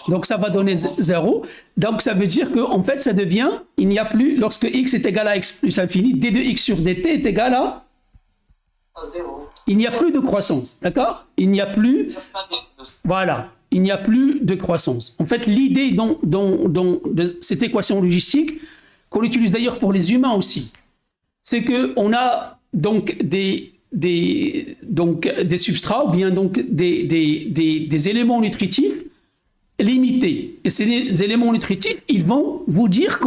Speaker 1: donc ça va donner 0. Donc ça veut dire que en fait ça devient, il n'y a plus, lorsque x est égal à x plus l'infini, d de x sur dt est égal à
Speaker 2: 0.
Speaker 1: Il n'y a plus de croissance, d'accord? Il n'y a plus, voilà, il n'y a plus de croissance. En fait, l'idée de cette équation logistique, qu'on utilise d'ailleurs pour les humains aussi, c'est qu'on a donc des substrats ou bien donc des éléments nutritifs limités. Et ces éléments nutritifs, ils vont vous dire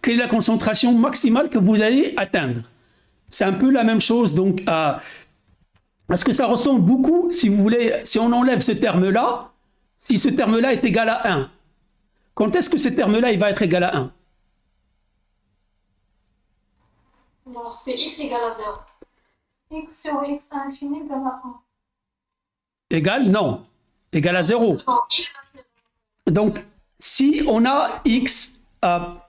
Speaker 1: quelle est la concentration maximale que vous allez atteindre. C'est un peu la même chose donc parce que ça ressemble beaucoup, si vous voulez, si on enlève ce terme-là, si ce terme-là est égal à 1. Quand est-ce que ce terme-là il va être égal à 1?
Speaker 3: Non, c'est x égale à 0. X sur x infini égale à 1.
Speaker 1: Égal? Non. Égal à 0.
Speaker 3: Non,
Speaker 1: Donc, si on a x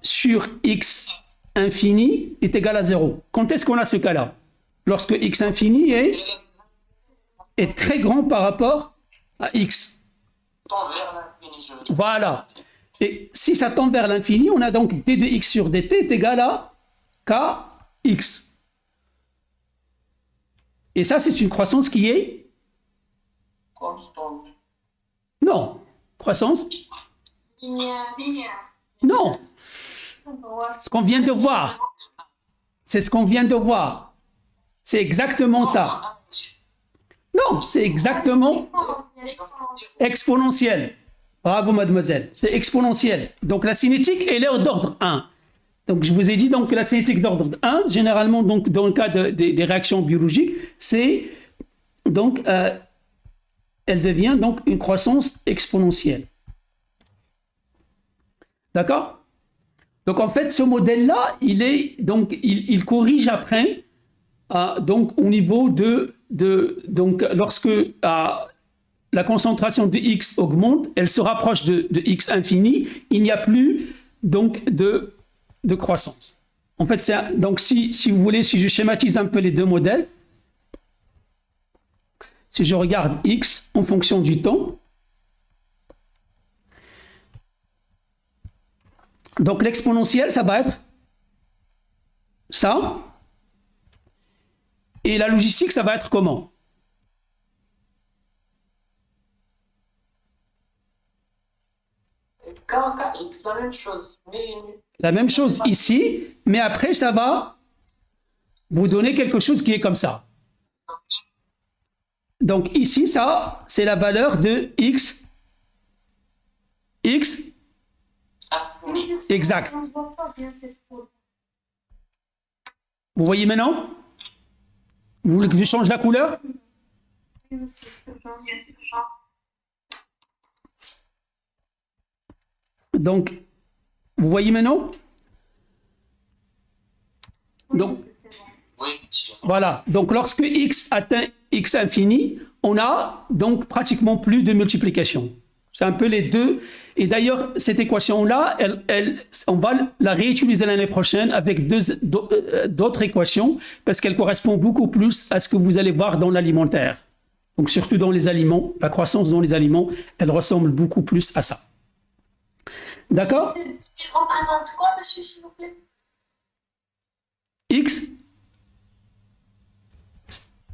Speaker 1: sur x infini est égal à 0, quand est-ce qu'on a ce cas-là? Lorsque x infini est très grand par rapport à x. Voilà. Et si ça tend vers l'infini, on a donc d de x sur dt est égal à kx. Et ça, c'est une croissance qui est
Speaker 2: Constante.
Speaker 1: Non. Croissance
Speaker 3: linéaire.
Speaker 1: Non.
Speaker 3: Droite.
Speaker 1: Ce qu'on vient de voir. C'est ce qu'on vient de voir. C'est exactement ça. Non, c'est exactement exponentiel. Bravo, mademoiselle. C'est exponentiel. Donc, la cinétique, elle est d'ordre 1. Donc, je vous ai dit donc, que la cinétique d'ordre 1, généralement, donc, dans le cas des réactions biologiques, c'est donc, elle devient donc une croissance exponentielle. D'accord? Donc, en fait, ce modèle-là, il corrige après, donc, au niveau donc, lorsque la concentration de X augmente, elle se rapproche de X infini, il n'y a plus donc de croissance. En fait, donc si vous voulez, si je schématise un peu les deux modèles, si je regarde X en fonction du temps, donc l'exponentielle, ça va être ça, et la logistique, ça va être comment?
Speaker 2: KX, la même chose. Mais
Speaker 1: La même chose ici, mais après, ça va vous donnez quelque chose qui est comme ça. Donc ici, ça, c'est la valeur de x. X, exact.
Speaker 3: On ne voit pas bien cette courbe.
Speaker 1: Vous voyez maintenant? Vous voulez que je change la couleur?
Speaker 3: Oui, monsieur.
Speaker 1: Donc, vous voyez maintenant?
Speaker 3: Oui,
Speaker 1: Donc,
Speaker 3: monsieur, c'est bon.
Speaker 4: Oui, monsieur.
Speaker 1: voilà. Donc, lorsque x atteint x infini, on a donc pratiquement plus de multiplication. C'est un peu les deux. Et d'ailleurs, cette équation-là, on va la réutiliser l'année prochaine avec d'autres équations parce qu'elle correspond beaucoup plus à ce que vous allez voir dans l'alimentaire. Donc, surtout dans les aliments, la croissance dans les aliments, elle ressemble beaucoup plus à ça. D'accord?
Speaker 3: Il représente quoi, monsieur, s'il vous plaît?
Speaker 1: X,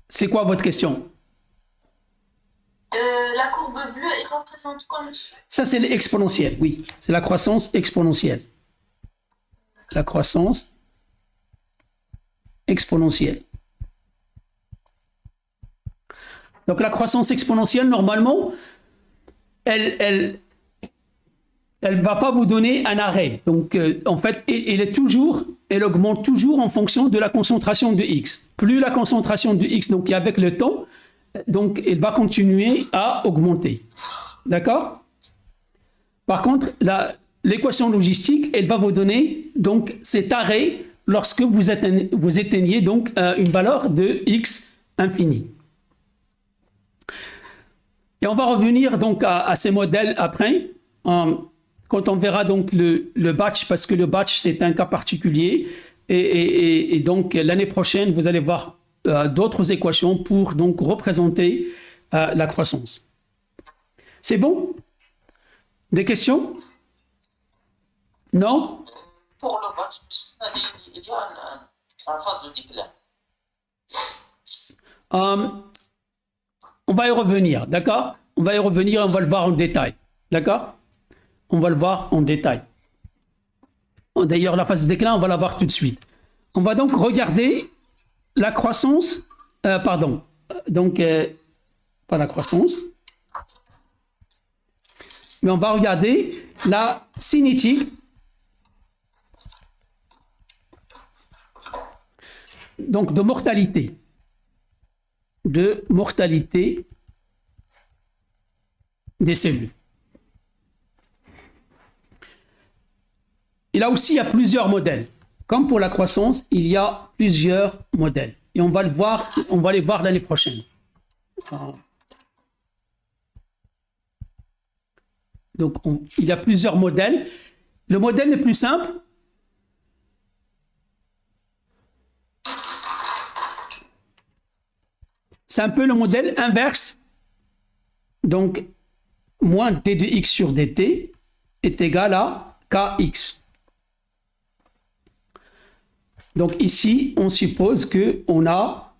Speaker 1: c'est quoi votre question?
Speaker 3: La courbe bleue, il représente quoi, monsieur?
Speaker 1: Ça, c'est l'exponentielle, oui. C'est la croissance exponentielle. La croissance exponentielle. Donc, la croissance exponentielle, normalement, elle va pas vous donner un arrêt. Donc, en fait, elle augmente toujours en fonction de la concentration de X. Plus la concentration de X, donc avec le temps, donc elle va continuer à augmenter. D'accord? Par contre, l'équation logistique, elle va vous donner donc cet arrêt lorsque vous atteignez donc une valeur de X infini. Et on va revenir donc à ces modèles après. Quand on verra donc le batch, parce que le batch, c'est un cas particulier. Et donc, l'année prochaine, vous allez voir d'autres équations pour donc représenter la croissance. C'est bon? Des questions? Non?
Speaker 4: Pour le batch, il y a une phase de déclin.
Speaker 1: On va y revenir, d'accord? On va y revenir, on va le voir en détail. D'accord? On va le voir en détail. D'ailleurs, la phase de déclin, on va la voir tout de suite. On va donc regarder la croissance, pas la croissance, mais on va regarder la cinétique donc de mortalité des cellules. Et là aussi, il y a plusieurs modèles. Comme pour la croissance, il y a plusieurs modèles. Et on va les voir l'année prochaine. Donc, il y a plusieurs modèles. Le modèle le plus simple, c'est un peu le modèle inverse. Donc, moins d de x sur dt est égal à kx. Donc ici, on suppose qu'on a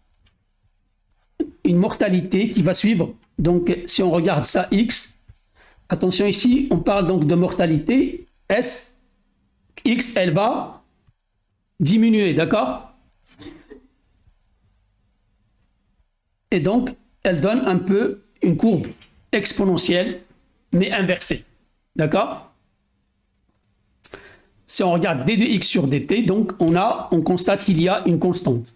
Speaker 1: une mortalité qui va suivre. Donc si on regarde ça, x, attention ici, on parle donc de mortalité, s, x, elle va diminuer, d'accord? Et donc, elle donne un peu une courbe exponentielle, mais inversée, d'accord? Si on regarde d de x sur dt, donc on constate qu'il y a une constante.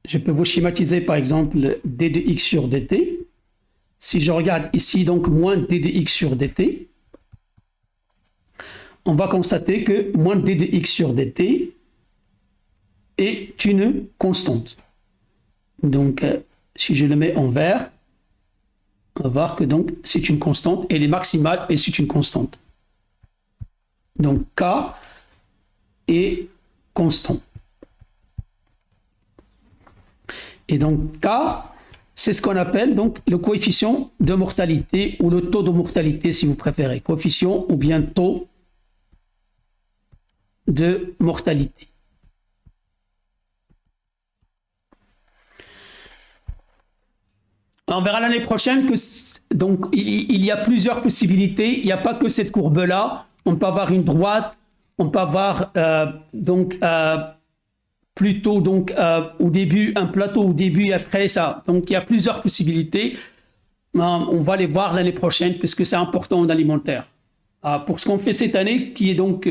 Speaker 1: Je peux vous schématiser par exemple d de x sur dt. Si je regarde ici donc moins d de x sur dt, on va constater que moins d de x sur dt est une constante. Donc si je le mets en vert, on va voir que donc c'est une constante, elle est maximale et c'est une constante. Donc K est constant. Et donc K, c'est ce qu'on appelle donc le coefficient de mortalité ou le taux de mortalité si vous préférez. Coefficient ou bien taux de mortalité. On verra l'année prochaine que donc il y a plusieurs possibilités. Il n'y a pas que cette courbe-là. On peut avoir une droite, on peut avoir plutôt donc au début, un plateau au début et après ça. Donc il y a plusieurs possibilités. On va les voir l'année prochaine puisque c'est important en alimentaire. Pour ce qu'on fait cette année, qui est donc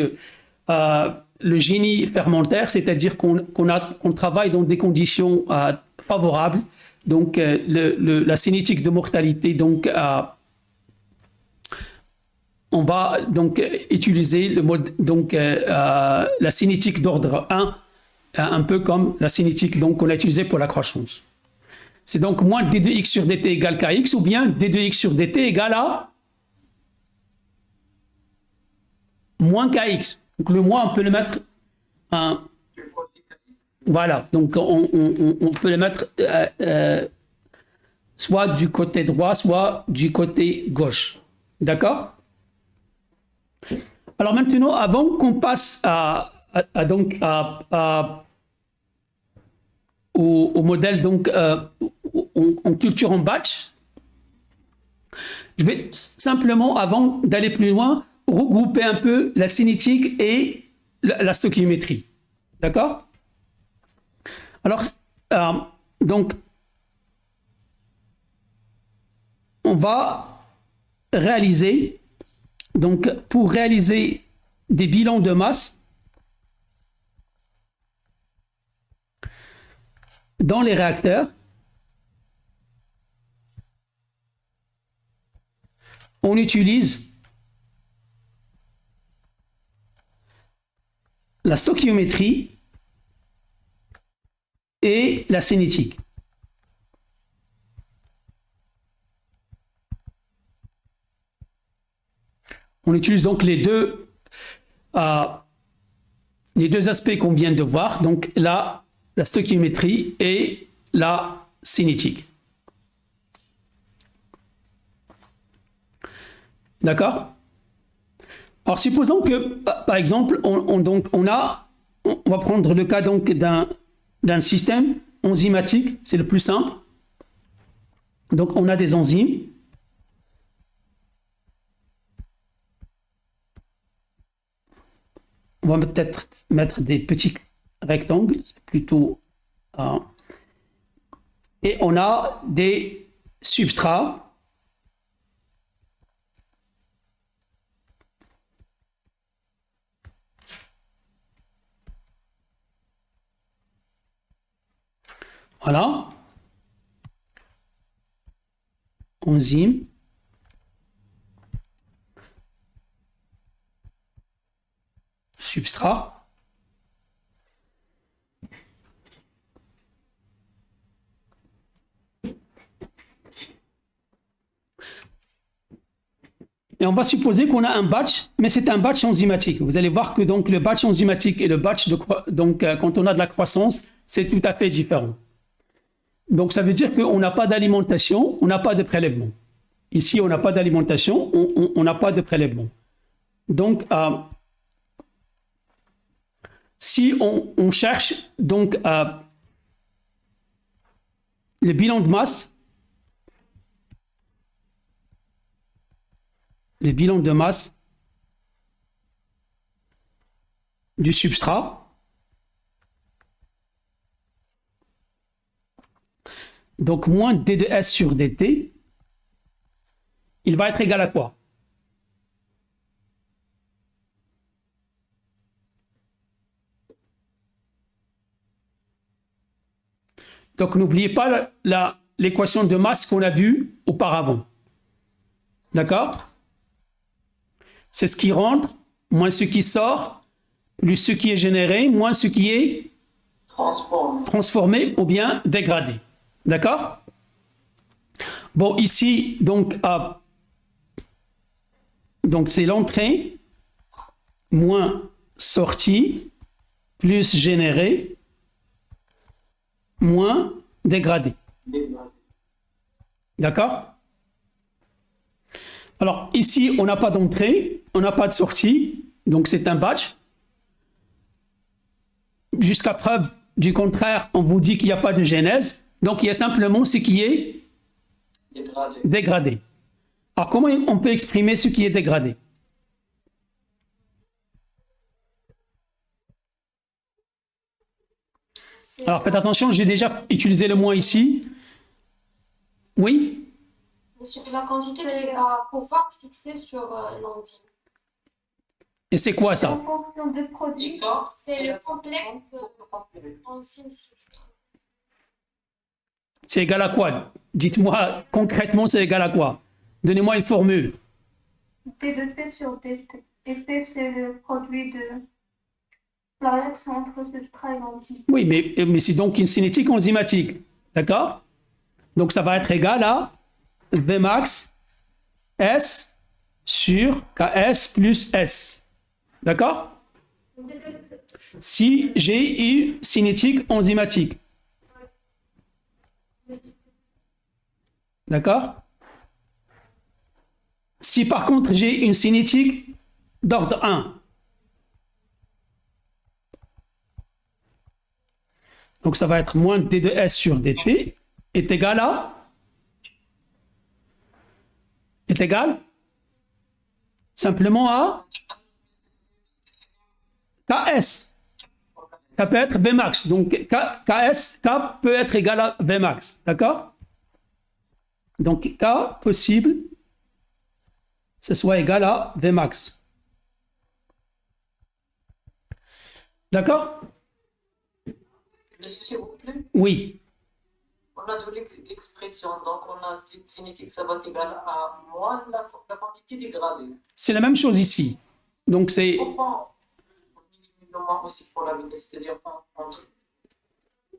Speaker 1: le génie fermentaire, c'est-à-dire qu'on travaille dans des conditions favorables. Donc la cinétique de mortalité, donc on va donc utiliser le mode donc la cinétique d'ordre 1, un peu comme la cinétique donc qu'on a utilisée pour la croissance. C'est donc moins d2x sur dt égale kx ou bien d2x sur dt égale à moins kx. Donc le moins, on peut le mettre voilà, donc on peut le mettre soit du côté droit, soit du côté gauche. D'accord? Alors maintenant, avant qu'on passe au modèle donc en culture en batch, je vais simplement, avant d'aller plus loin, regrouper un peu la cinétique et la stoichiométrie. D'accord? Alors, donc, on va réaliser, donc, pour réaliser des bilans de masse dans les réacteurs, on utilise la stoichiométrie et la cinétique. On utilise donc les deux aspects qu'on vient de voir, donc la stoichiométrie et la cinétique. D'accord? Alors, supposons que, par exemple, on va prendre le cas donc d'un système enzymatique, c'est le plus simple. Donc, on a des enzymes. On va peut-être mettre des petits rectangles, plutôt. Et on a des substrats. Voilà. Enzyme. Substrat. Et on va supposer qu'on a un batch, mais c'est un batch enzymatique. Vous allez voir que donc le batch enzymatique et le batch donc quand on a de la croissance, c'est tout à fait différent. Donc ça veut dire qu'on n'a pas d'alimentation, on n'a pas de prélèvement. Ici, on n'a pas d'alimentation, on n'a pas de prélèvement. Donc, si on cherche donc le bilan de masse, du substrat, donc moins d de s sur dt, il va être égal à quoi? Donc n'oubliez pas l'équation de masse qu'on a vue auparavant. D'accord? C'est ce qui rentre, moins ce qui sort, plus ce qui est généré, moins ce qui est transformé ou bien dégradé. D'accord? Bon, ici, donc c'est l'entrée moins sortie plus généré moins dégradé. D'accord? Alors, ici, on n'a pas d'entrée, on n'a pas de sortie, donc c'est un batch. Jusqu'à preuve du contraire, on vous dit qu'il n'y a pas de genèse, donc il y a simplement ce qui est dégradé. Alors, comment on peut exprimer ce qui est dégradé? Alors faites attention, j'ai déjà utilisé le moins ici. Oui?
Speaker 3: C'est la quantité qu'il va pouvoir fixer sur l'enzyme.
Speaker 1: Et c'est quoi
Speaker 3: En
Speaker 1: ça?
Speaker 3: fonction du produit,
Speaker 2: D'accord.
Speaker 3: c'est le complexe enzyme substrat.
Speaker 1: C'est égal à quoi? Dites-moi concrètement, c'est égal à quoi? Donnez-moi une formule.
Speaker 3: T de P sur DT. Et P, c'est le produit de la réaction entre substrat et l'enzyme.
Speaker 1: Oui, mais c'est donc une cinétique enzymatique. D'accord? Donc ça va être égal à Vmax S sur Ks plus S. D'accord? Si j'ai une cinétique enzymatique. D'accord? Si par contre j'ai une cinétique d'ordre 1. Donc ça va être moins d de S sur dt est égal à simplement à Ks. Ça peut être Vmax. Donc K peut être égal à Vmax. D'accord? Donc K possible, ce soit égal à Vmax. D'accord?
Speaker 2: Monsieur, s'il vous plaît,
Speaker 1: Oui.
Speaker 2: on a de l'expression, donc on a signifie que ça va être égal à moins la quantité dégradée.
Speaker 1: C'est la même chose ici. Donc c'est...
Speaker 2: Pourquoi on élimine le moins aussi pour la vitesse, c'est-à-dire entre. Je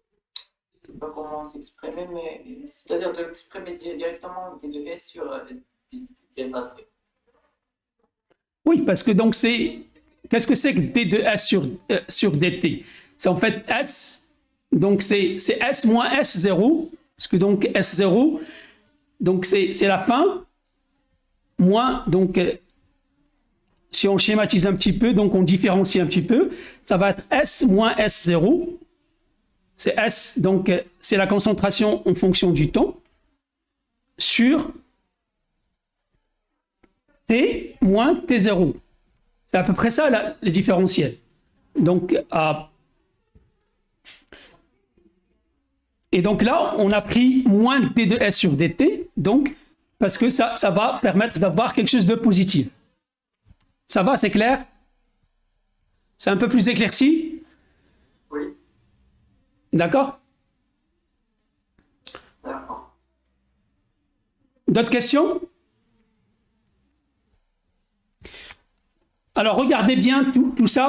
Speaker 2: ne sais pas comment s'exprimer, mais c'est-à-dire de l'exprimer directement T de S sur delta T.
Speaker 1: Oui, parce que donc c'est... Qu'est-ce que c'est que d de S sur dt? C'est en fait S, donc c'est S moins S0, parce que donc S0, donc c'est la fin, moins, donc si on schématise un petit peu, donc on différencie un petit peu, ça va être S moins S0, c'est S, donc c'est la concentration en fonction du temps, sur T moins T0. C'est à peu près ça le différentiel. Donc, et donc là, on a pris moins d de S sur dt, donc, parce que ça va permettre d'avoir quelque chose de positif. Ça va, c'est clair? C'est un peu plus éclairci?
Speaker 2: Oui,
Speaker 1: D'accord?
Speaker 2: d'accord.
Speaker 1: D'autres questions? Alors, regardez bien tout ça.